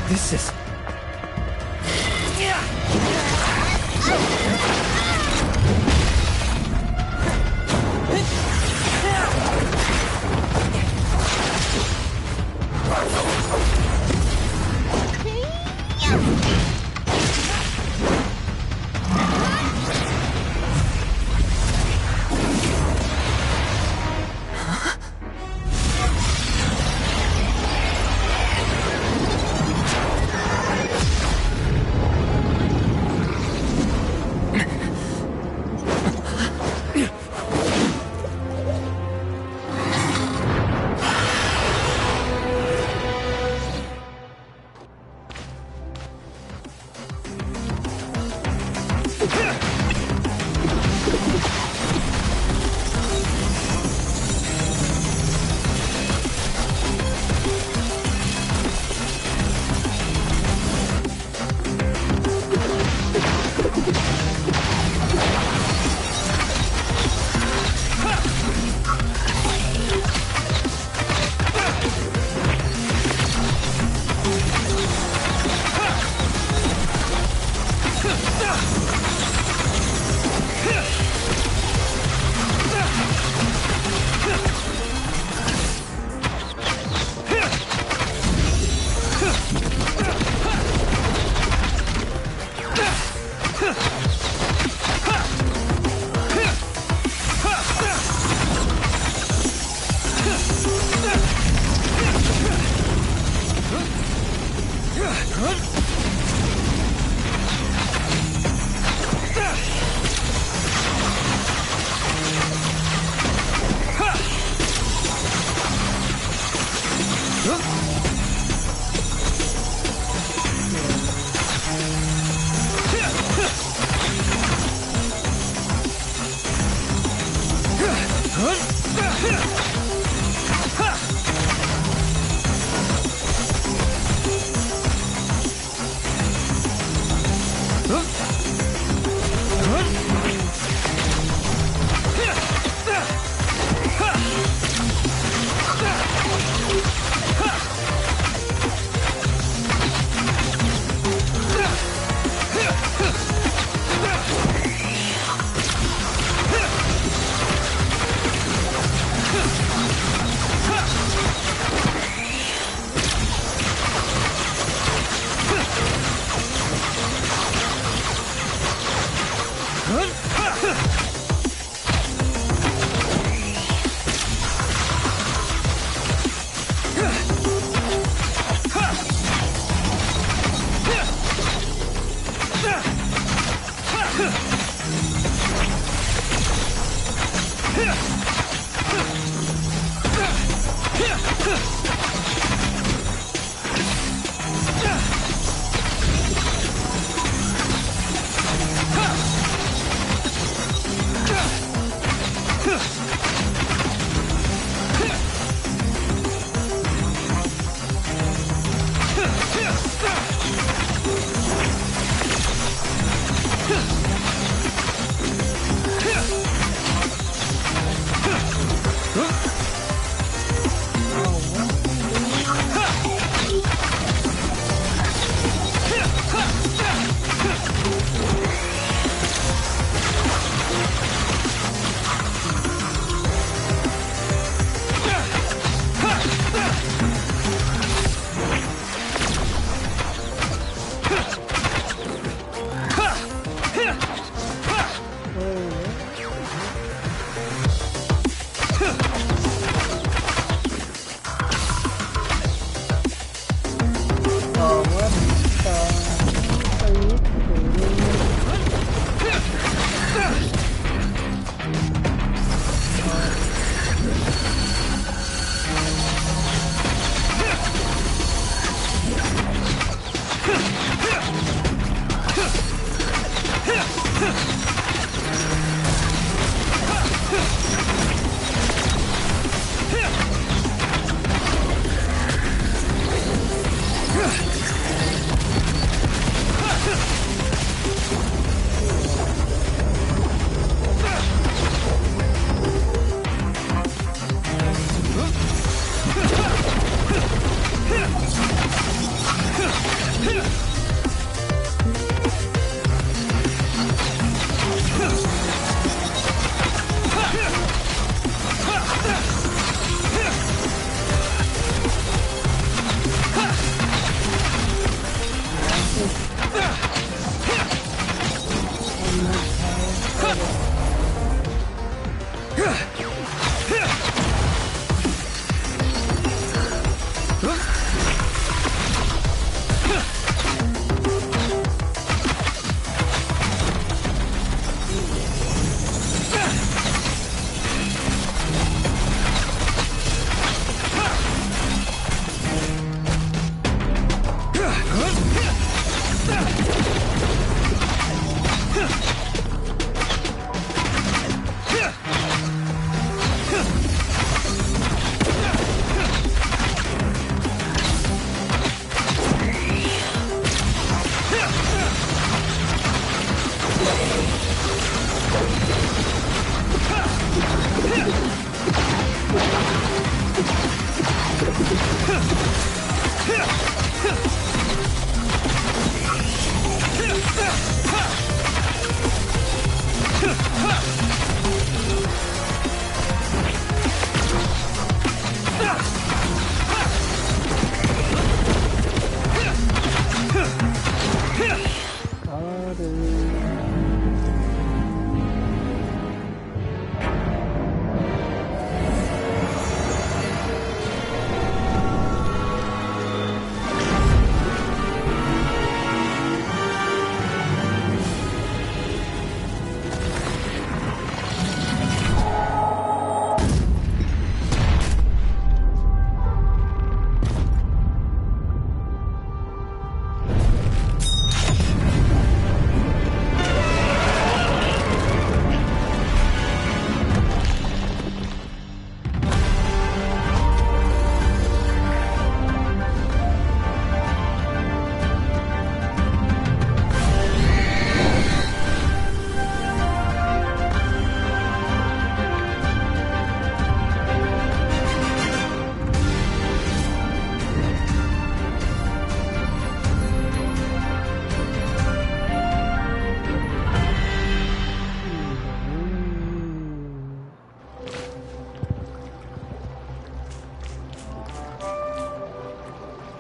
This is...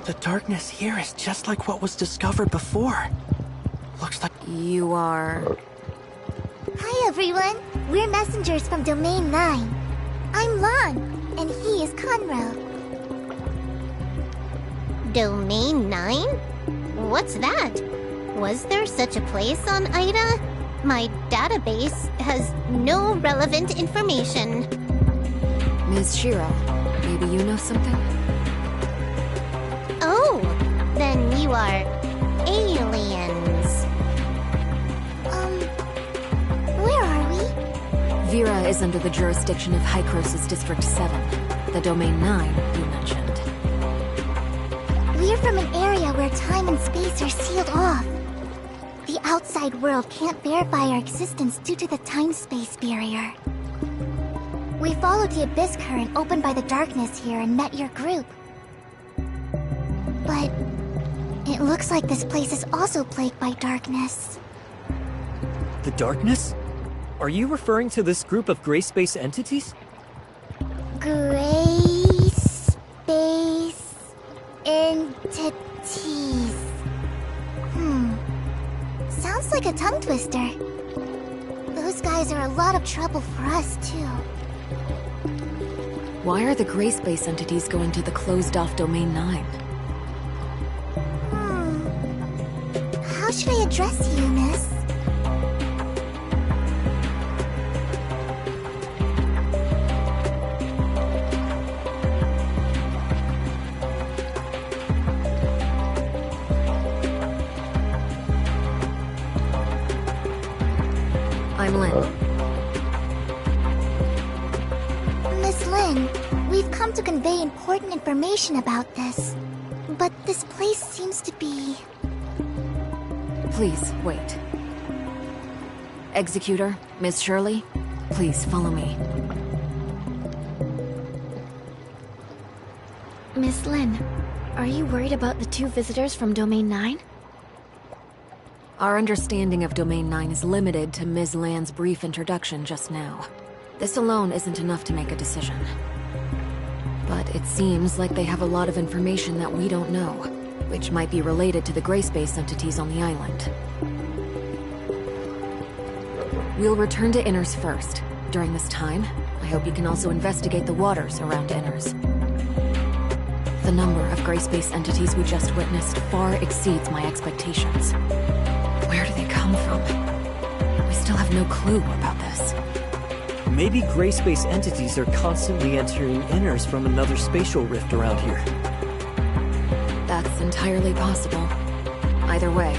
The darkness here is just like what was discovered before. Looks like... You are... Hi everyone, we're messengers from Domain 9. I'm Lan, and he is Conrel. Domain 9? What's that? Was there such a place on Ida? My database has no relevant information. Ms. Shiro, maybe you know something? Oh, then you are aliens. Where are we? Vera is under the jurisdiction of Hykros' District 7, the Domain 9 you mentioned. We're from an area where time and space are sealed off. The outside world can't verify our existence due to the time-space barrier. We followed the abyss current opened by the darkness here and met your group. But it looks like this place is also plagued by darkness. The darkness? Are you referring to this group of gray space entities? Gray space entities. Sounds like a tongue twister. Those guys are a lot of trouble for us, too. Why are the gray space entities going to the closed-off Domain 9? should I address you, miss? I'm Lynn. Miss Lynn, we've come to convey important information about this. But this place seems to be... Please, wait. Executor, Miss Shirley, please follow me. Miss Lynn, are you worried about the 2 visitors from Domain 9? Our understanding of Domain 9 is limited to Ms. Land's brief introduction just now. This alone isn't enough to make a decision. But it seems like they have a lot of information that we don't know, which might be related to the gray space entities on the island. We'll return to Inners first. During this time, I hope you can also investigate the waters around Inners. The number of gray space entities we just witnessed far exceeds my expectations. Where do they come from? We still have no clue about this. Maybe gray space entities are constantly entering Inners from another spatial rift around here. That's entirely possible. Either way,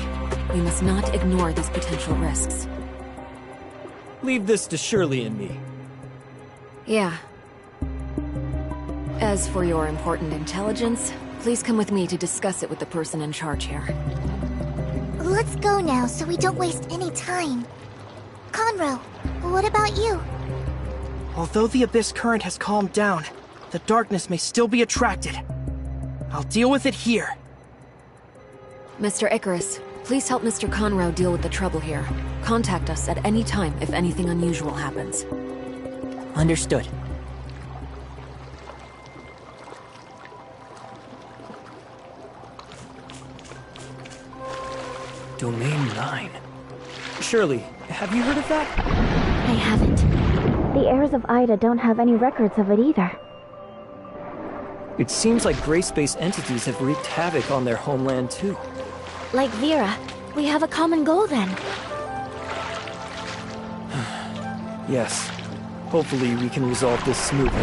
we must not ignore these potential risks. Leave this to Shirley and me. Yeah. As for your important intelligence, please come with me to discuss it with the person in charge here. Let's go now so we don't waste any time. Conroe, what about you? Although the Abyss current has calmed down, the darkness may still be attracted. I'll deal with it here. Mr. Icarus, please help Mr. Conroe deal with the trouble here. Contact us at any time if anything unusual happens. Understood. Domain 9. Shirley, have you heard of that? I haven't. The heirs of Ida don't have any records of it either. It seems like gray space entities have wreaked havoc on their homeland too. Like Vera, we have a common goal then. Yes. Hopefully we can resolve this smoothly.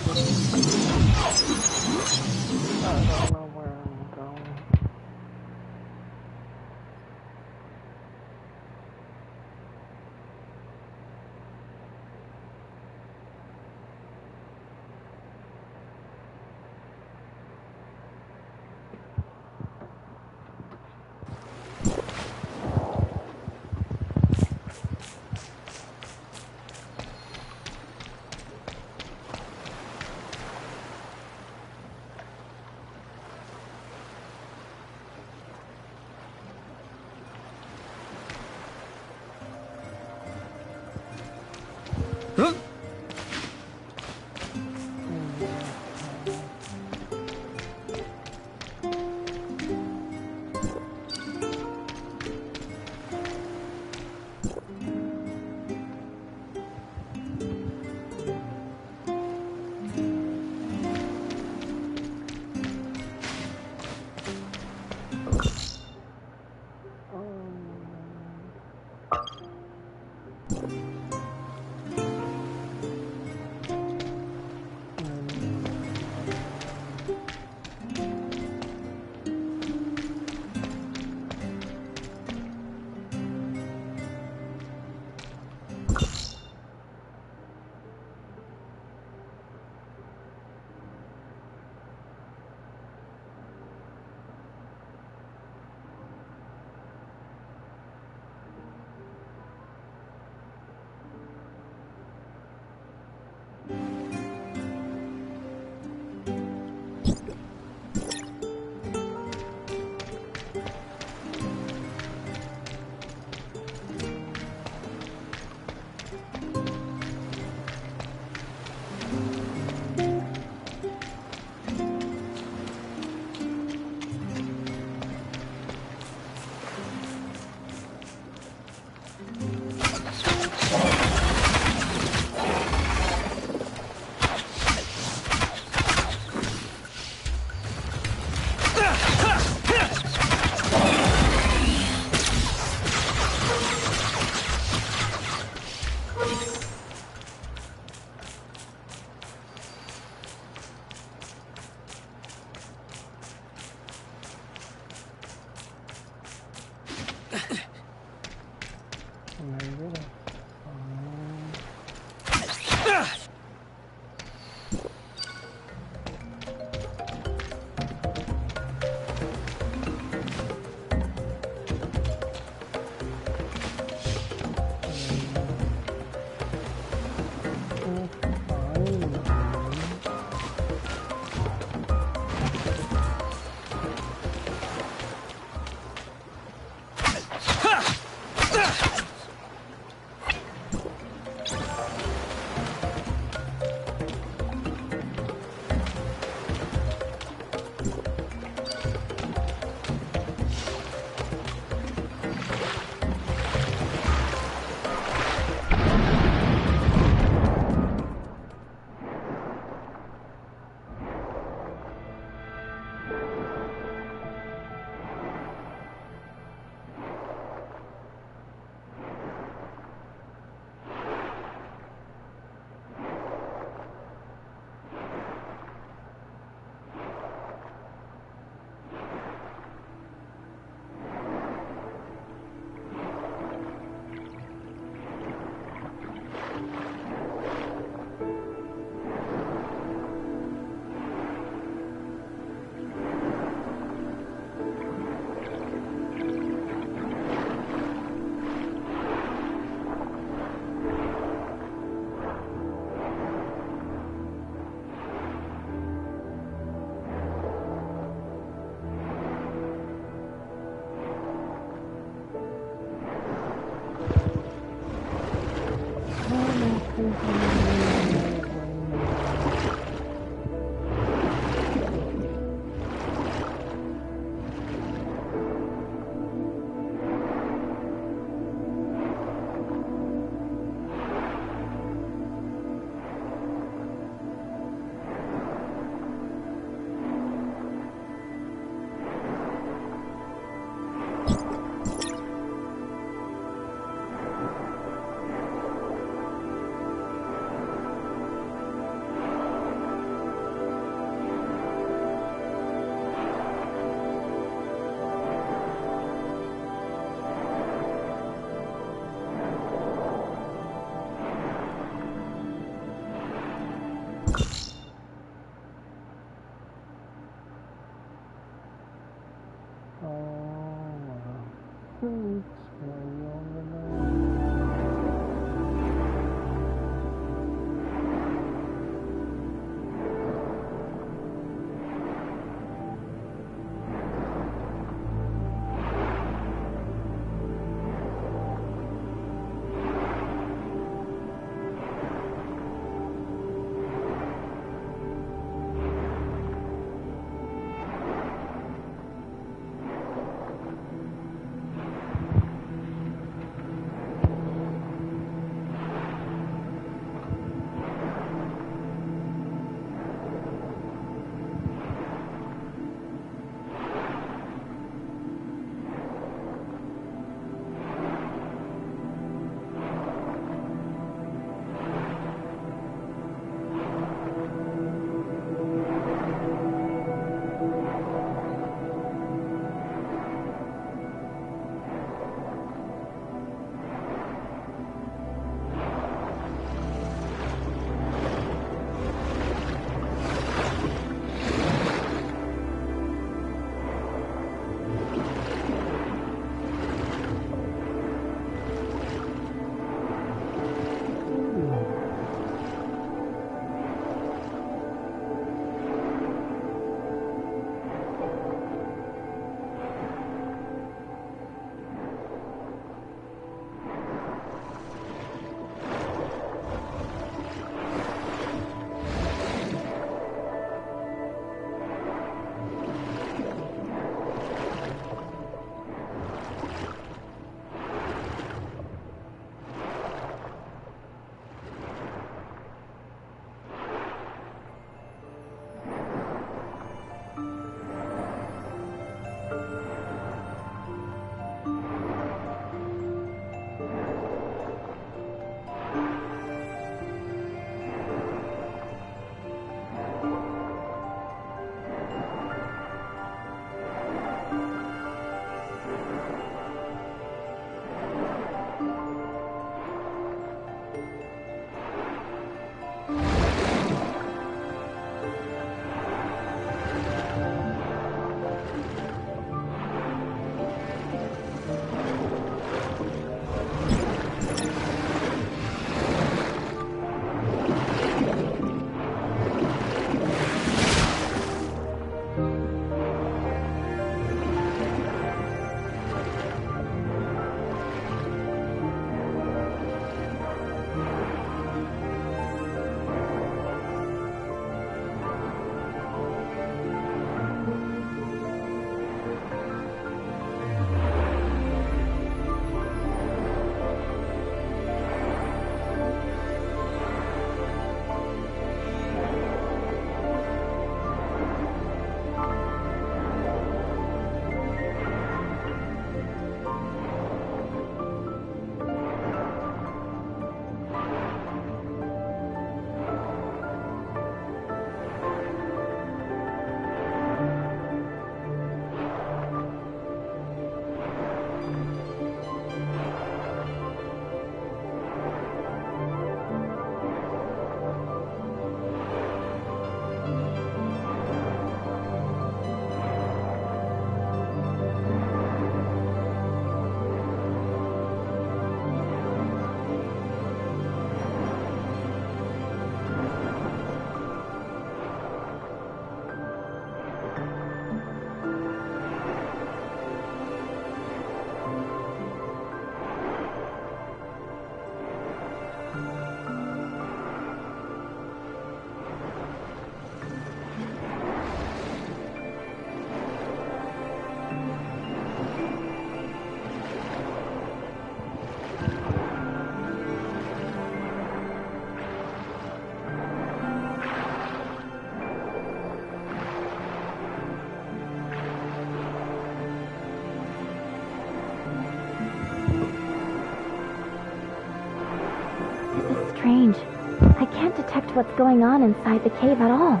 can't detect what's going on inside the cave at all.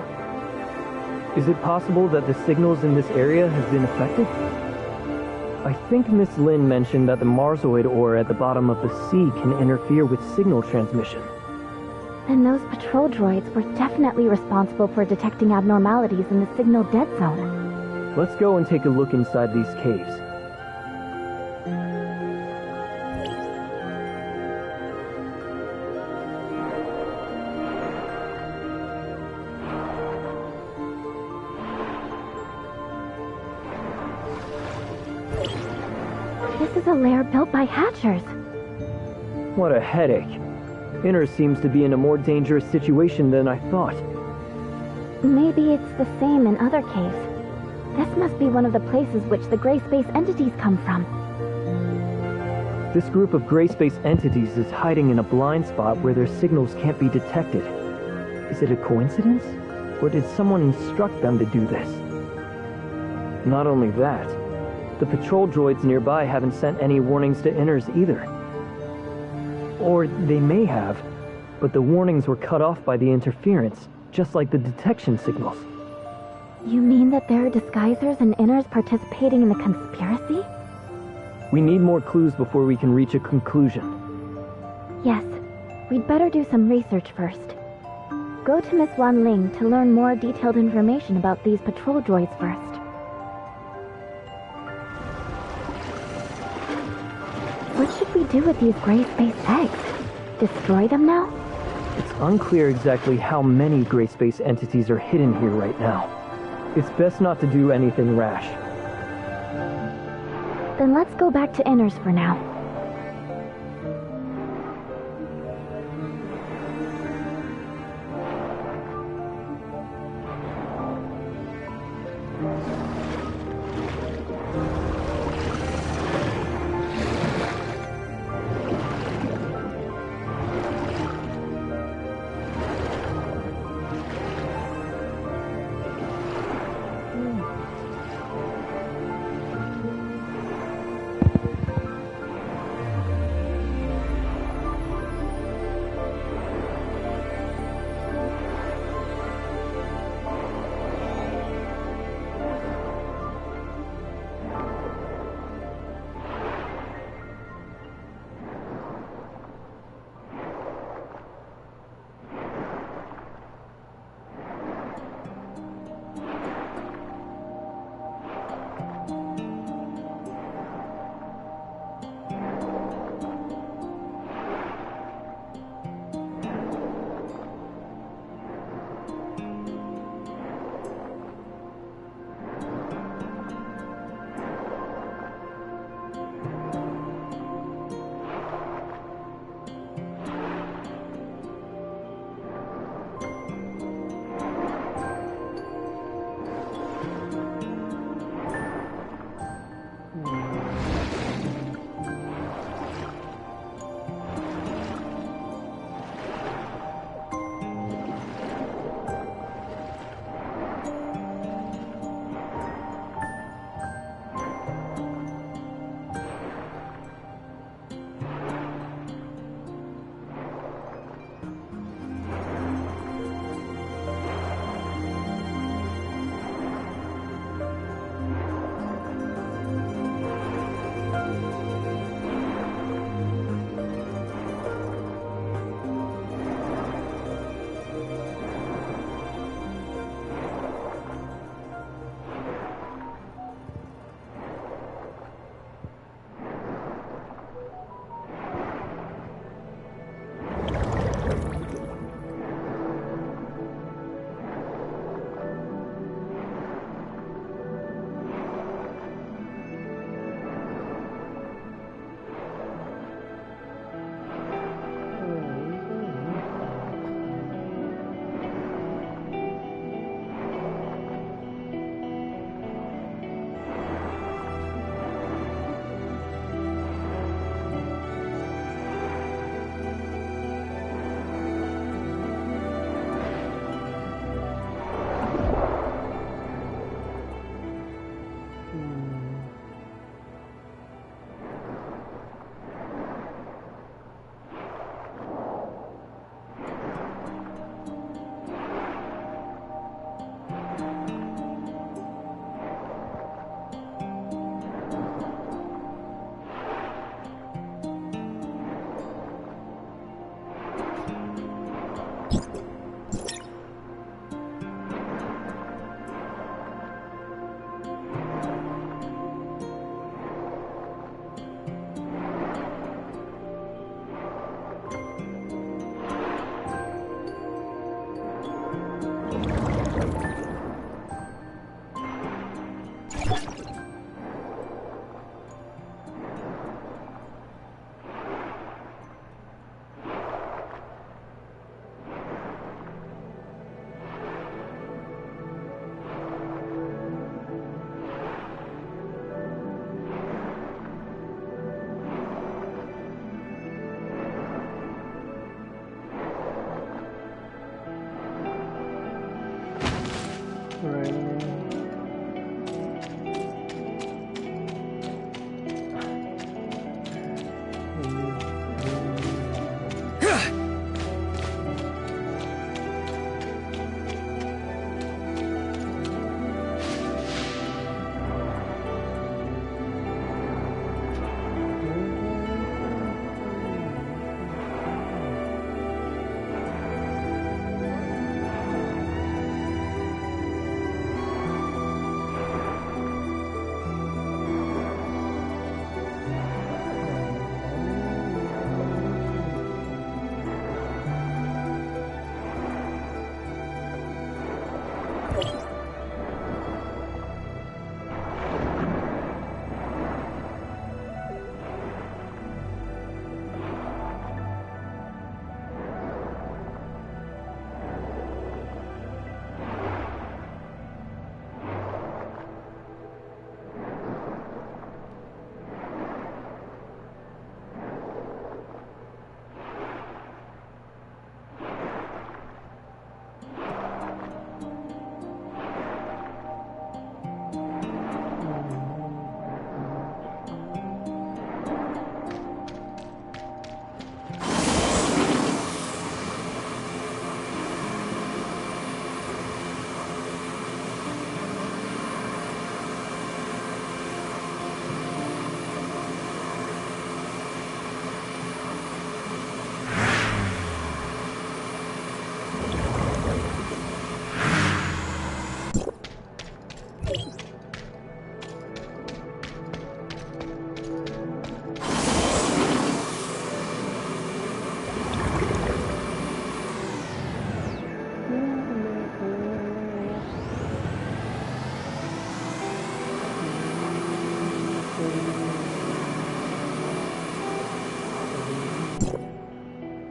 Is it possible that the signals in this area have been affected? I think Miss Lin mentioned that the Marsoid ore at the bottom of the sea can interfere with signal transmission. Then those patrol droids were definitely responsible for detecting abnormalities in the signal dead zone. Let's go and take a look inside these caves. This is a lair built by Hatchers. What a headache. Inner seems to be in a more dangerous situation than I thought. Maybe it's the same in other caves. This must be one of the places which the gray space entities come from. This group of gray space entities is hiding in a blind spot where their signals can't be detected. Is it a coincidence? Or did someone instruct them to do this? Not only that, the patrol droids nearby haven't sent any warnings to Inners either. Or they may have, but the warnings were cut off by the interference, just like the detection signals. You mean that there are disguisers and Inners participating in the conspiracy? We need more clues before we can reach a conclusion. Yes, we'd better do some research first. Go to Miss Wan Ling to learn more detailed information about these patrol droids first. What should we do with these gray space eggs? Destroy them now? It's unclear exactly how many gray space entities are hidden here right now. It's best not to do anything rash. Then let's go back to Inners for now.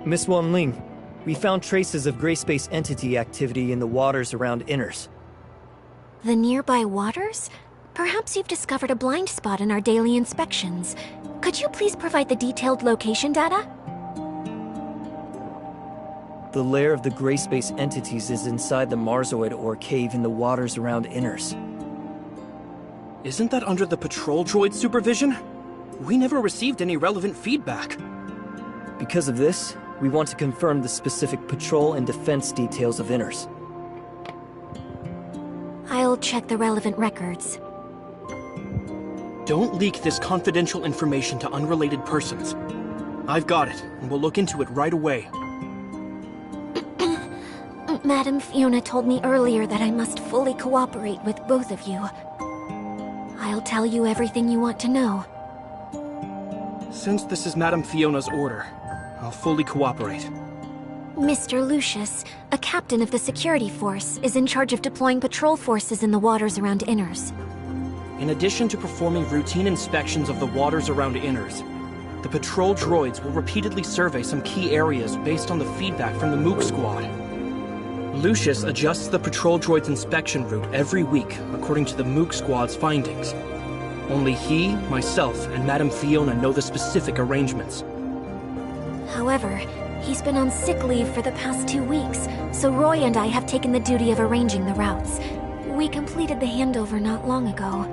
Miss Wanling, we found traces of gray space entity activity in the waters around Inners. The nearby waters? Perhaps you've discovered a blind spot in our daily inspections. Could you please provide the detailed location data? The lair of the gray space entities is inside the Marzoid ore cave in the waters around Inners. Isn't that under the patrol droid's supervision? We never received any relevant feedback. Because of this, we want to confirm the specific patrol and defense details of Inners. I'll check the relevant records. Don't leak this confidential information to unrelated persons. I've got it, and we'll look into it right away. Madam Fiona told me earlier that I must fully cooperate with both of you. I'll tell you everything you want to know. Since this is Madam Fiona's order, I'll fully cooperate. Mr. Lucius, a captain of the security force, is in charge of deploying patrol forces in the waters around Inners. In addition to performing routine inspections of the waters around Inners, the patrol droids will repeatedly survey some key areas based on the feedback from the Mook Squad. Lucius adjusts the patrol droid's inspection route every week according to the Mook Squad's findings. Only he, myself, and Madam Fiona know the specific arrangements. However, he's been on sick leave for the past 2 weeks, so Roy and I have taken the duty of arranging the routes. We completed the handover not long ago.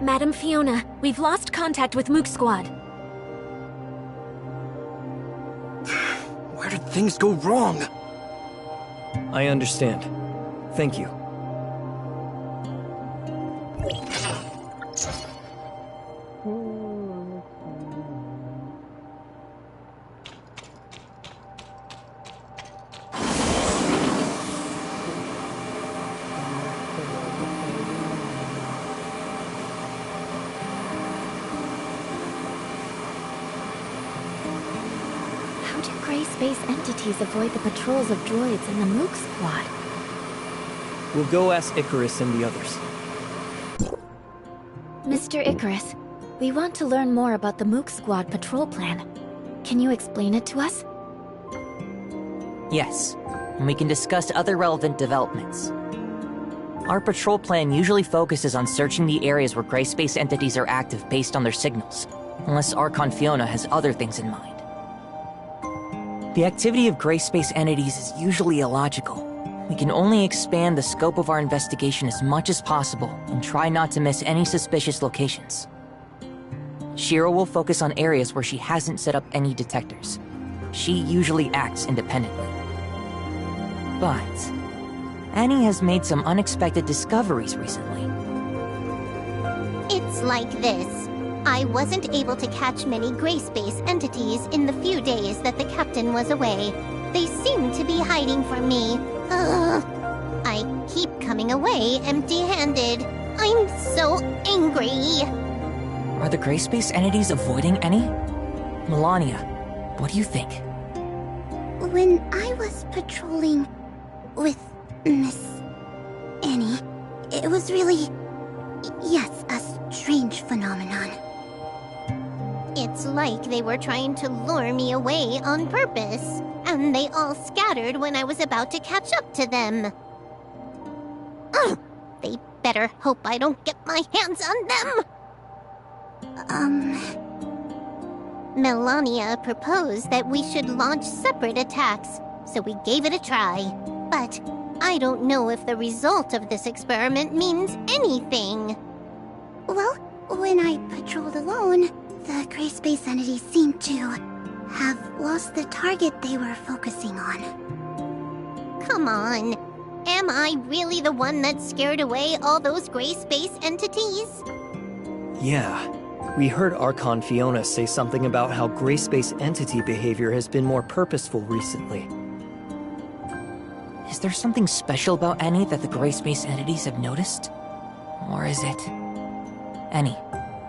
Madam Fiona, we've lost contact with Mook Squad. Where did things go wrong? I understand. Thank you. Space entities avoid the patrols of droids and the Mook Squad. We'll go ask Icarus and the others. Mr. Icarus, we want to learn more about the Mook Squad patrol plan. Can you explain it to us? Yes, and we can discuss other relevant developments. Our patrol plan usually focuses on searching the areas where gray space entities are active based on their signals, unless Archon Fiona has other things in mind. The activity of gray space entities is usually illogical. We can only expand the scope of our investigation as much as possible and try not to miss any suspicious locations. Shiro will focus on areas where she hasn't set up any detectors. She usually acts independently. But Annie has made some unexpected discoveries recently. It's like this. I wasn't able to catch many gray space entities in the few days that the captain was away. They seem to be hiding from me. Ugh. I keep coming away empty-handed. I'm so angry. Are the gray space entities avoiding Annie? Melania, what do you think? When I was patrolling with Miss Annie, it was really, yes, a strange phenomenon. It's like they were trying to lure me away on purpose, and they all scattered when I was about to catch up to them. Ugh, they better hope I don't get my hands on them! Melania proposed that we should launch separate attacks, so we gave it a try. But I don't know if the result of this experiment means anything. Well, when I patrolled alone, the gray space entities seemed to have lost the target they were focusing on. Come on. Am I really the one that scared away all those gray space entities? Yeah. We heard Archon Fiona say something about how gray space entity behavior has been more purposeful recently. Is there something special about Annie that the gray space entities have noticed? Or is it... Annie,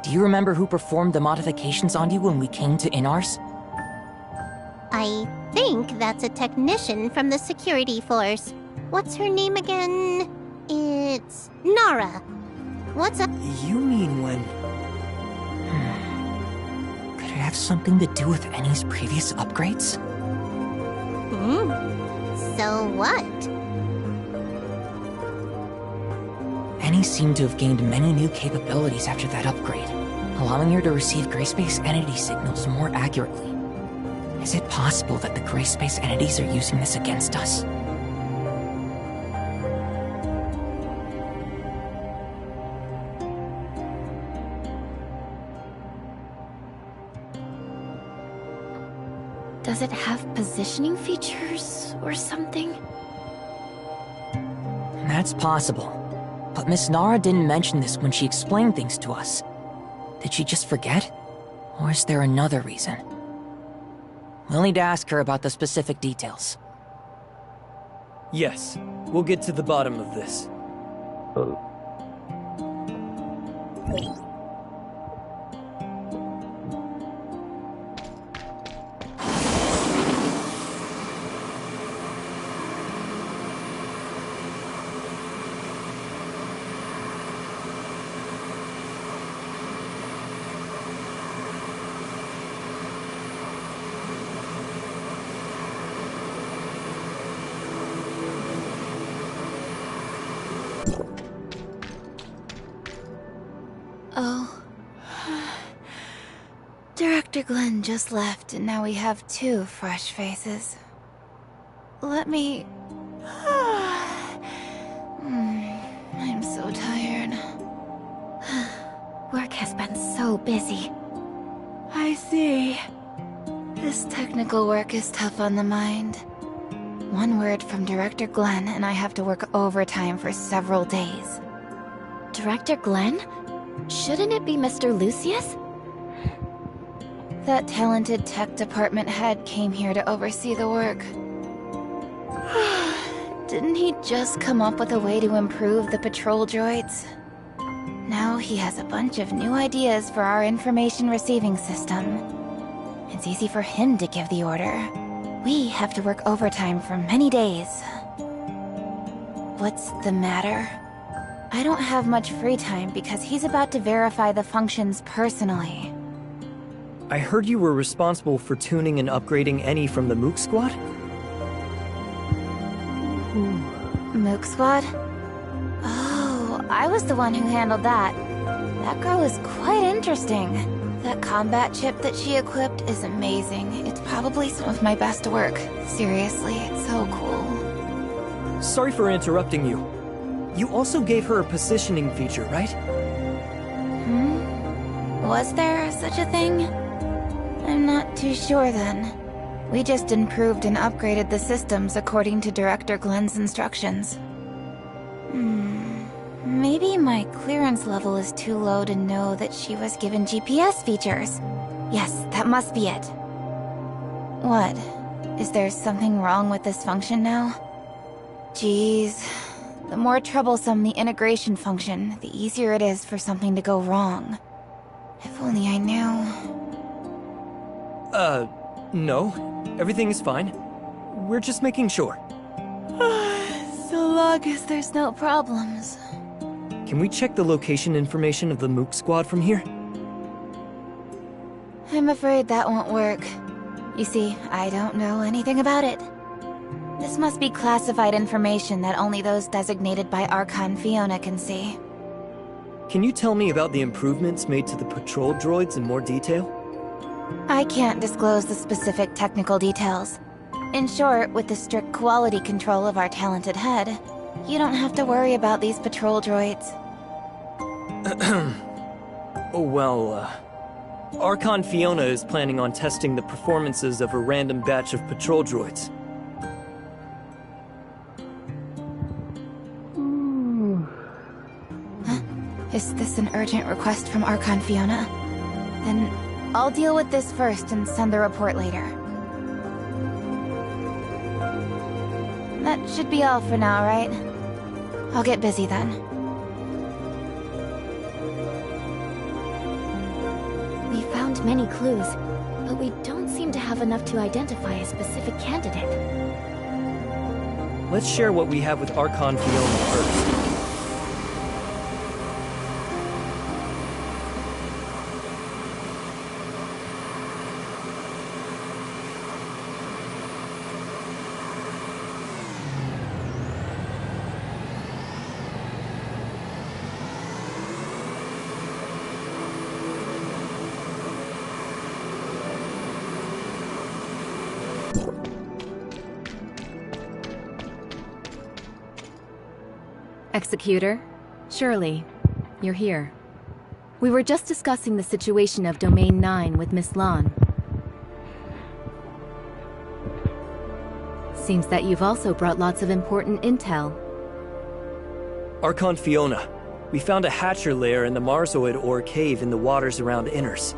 do you remember who performed the modifications on you when we came to Inars? I think that's a technician from the security force. What's her name again? It's Nara. What's up? You mean when... Could it have something to do with Annie's previous upgrades? So what? Annie seemed to have gained many new capabilities after that upgrade, allowing her to receive gray space entity signals more accurately. Is it possible that the gray space entities are using this against us? Does it have positioning features or something? That's possible. But Miss Nara didn't mention this when she explained things to us. Did she just forget? Or is there another reason? We'll need to ask her about the specific details. Yes, we'll get to the bottom of this. Oh. Director Glenn just left, and now we have 2 fresh faces. Let me... I'm so tired. Work has been so busy. I see. This technical work is tough on the mind. One word from Director Glenn, and I have to work overtime for several days. Director Glenn? Shouldn't it be Mr. Lucius? That talented tech department head came here to oversee the work. Didn't he just come up with a way to improve the patrol droids? Now he has a bunch of new ideas for our information receiving system. It's easy for him to give the order. We have to work overtime for many days. What's the matter? I don't have much free time because he's about to verify the functions personally. I heard you were responsible for tuning and upgrading Eni from the Mook Squad? Mook Squad? Oh, I was the one who handled that. That girl is quite interesting. That combat chip that she equipped is amazing. It's probably some of my best work. Seriously, it's so cool. Sorry for interrupting you. You also gave her a positioning feature, right? Was there such a thing? I'm not too sure then. We just improved and upgraded the systems according to Director Glenn's instructions. Maybe my clearance level is too low to know that she was given GPS features. Yes, that must be it. What? Is there something wrong with this function now? Jeez. The more troublesome the integration function, the easier it is for something to go wrong. If only I knew. No. Everything is fine. We're just making sure. So long as there's no problems. Can we check the location information of the Mook Squad from here? I'm afraid that won't work. You see, I don't know anything about it. This must be classified information that only those designated by Archon Fiona can see. Can you tell me about the improvements made to the patrol droids in more detail? I can't disclose the specific technical details. In short, with the strict quality control of our talented head, you don't have to worry about these patrol droids. Archon Fiona is planning on testing the performances of a random batch of patrol droids. Is this an urgent request from Archon Fiona? Then I'll deal with this first and send the report later. That should be all for now, right? I'll get busy then. We found many clues, but we don't seem to have enough to identify a specific candidate. Let's share what we have with Archon Fiona first. Executor, Shirley, you're here. We were just discussing the situation of Domain 9 with Miss Lan. Seems that you've also brought lots of important intel. Archon Fiona, we found a Hatcher lair in the Marzoid ore cave in the waters around Inners.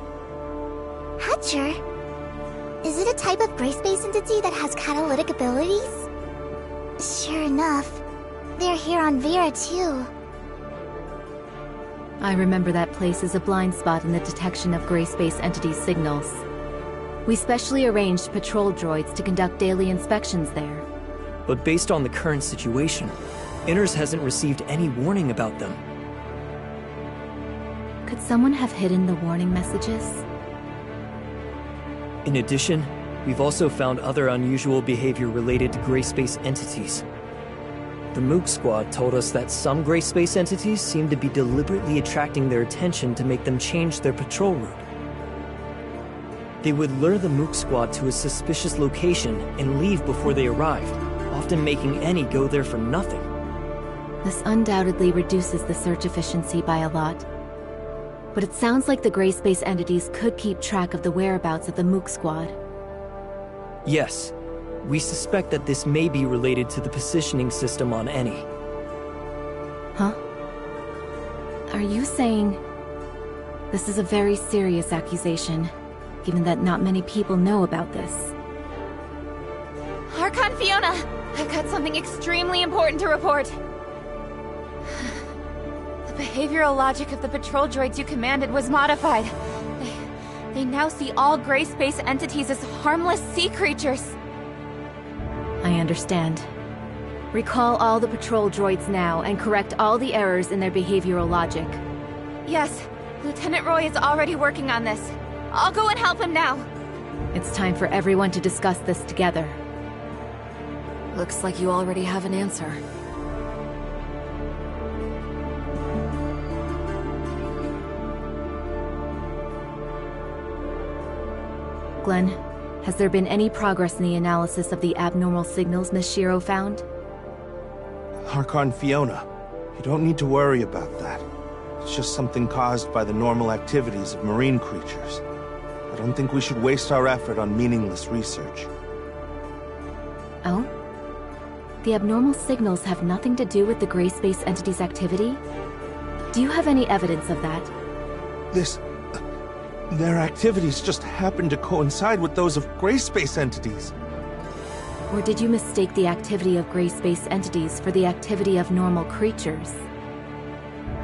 Hatcher? Is it a type of gray space entity that has catalytic abilities? Sure enough. They're here on Vera, too. I remember that place as a blind spot in the detection of gray space entity signals. We specially arranged patrol droids to conduct daily inspections there. But based on the current situation, Inners hasn't received any warning about them. Could someone have hidden the warning messages? In addition, we've also found other unusual behavior related to gray space entities. The Mook Squad told us that some gray space entities seem to be deliberately attracting their attention to make them change their patrol route. They would lure the Mook Squad to a suspicious location and leave before they arrived, often making Eni go there for nothing. This undoubtedly reduces the search efficiency by a lot. But it sounds like the gray space entities could keep track of the whereabouts of the Mook Squad. Yes. We suspect that this may be related to the positioning system on Eni. Huh? Are you saying... This is a very serious accusation, given that not many people know about this. Archon Fiona! I've got something extremely important to report. The behavioral logic of the patrol droids you commanded was modified. They now see all gray space entities as harmless sea creatures. I understand. Recall all the patrol droids now and correct all the errors in their behavioral logic. Yes, Lieutenant Roy is already working on this. I'll go and help him now. It's time for everyone to discuss this together. Looks like you already have an answer. Glenn, has there been any progress in the analysis of the abnormal signals Miss Shiro found? Archon Fiona, you don't need to worry about that. It's just something caused by the normal activities of marine creatures. I don't think we should waste our effort on meaningless research. Oh? The abnormal signals have nothing to do with the gray space entity's activity? Do you have any evidence of that? Their activities just happen to coincide with those of gray space entities. Or did you mistake the activity of gray space entities for the activity of normal creatures?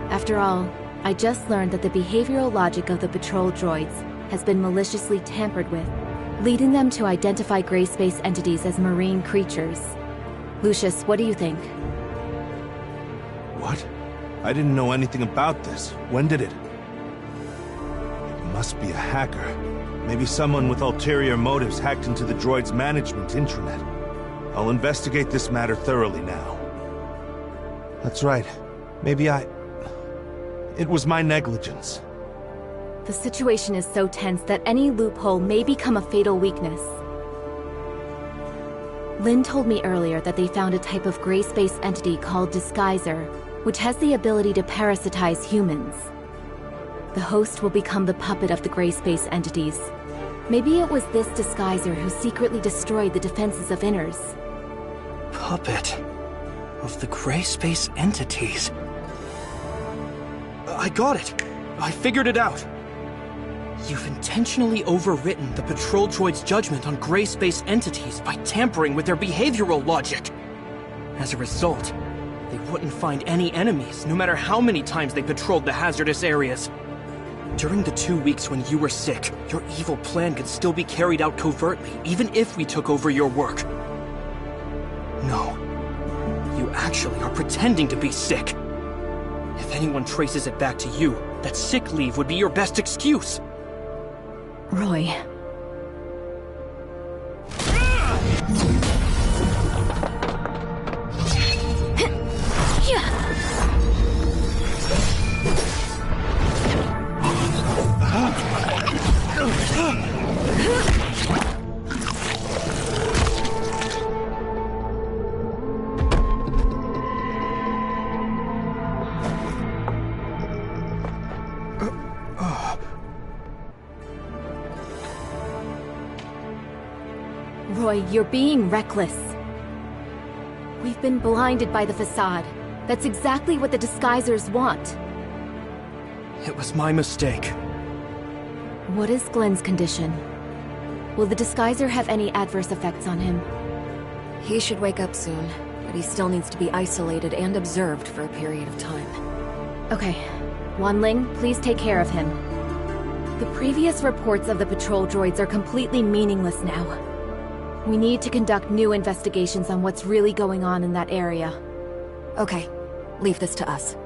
After all, I just learned that the behavioral logic of the patrol droids has been maliciously tampered with, leading them to identify gray space entities as marine creatures. Lucius, what do you think? What? I didn't know anything about this. When did it? It must be a hacker. Maybe someone with ulterior motives hacked into the droid's management intranet. I'll investigate this matter thoroughly now. That's right. Maybe it was my negligence. The situation is so tense that any loophole may become a fatal weakness. Lynn told me earlier that they found a type of gray space entity called Disguiser, which has the ability to parasitize humans. The host will become the puppet of the gray space entities. Maybe it was this Disguiser who secretly destroyed the defenses of Inners. Puppet of the gray space entities. I got it. I figured it out. You've intentionally overwritten the patrol droid's judgment on gray space entities by tampering with their behavioral logic. As a result, they wouldn't find any enemies, no matter how many times they patrolled the hazardous areas. During the 2 weeks when you were sick, your evil plan could still be carried out covertly, even if we took over your work. No. You actually are pretending to be sick. If anyone traces it back to you, that sick leave would be your best excuse. Roy. Roy, you're being reckless. We've been blinded by the facade. That's exactly what the Disguisers want. It was my mistake. What is Glenn's condition? Will the Disguiser have any adverse effects on him? He should wake up soon, but he still needs to be isolated and observed for a period of time. Okay. Wanling, please take care of him. The previous reports of the patrol droids are completely meaningless now. We need to conduct new investigations on what's really going on in that area. Okay. Leave this to us.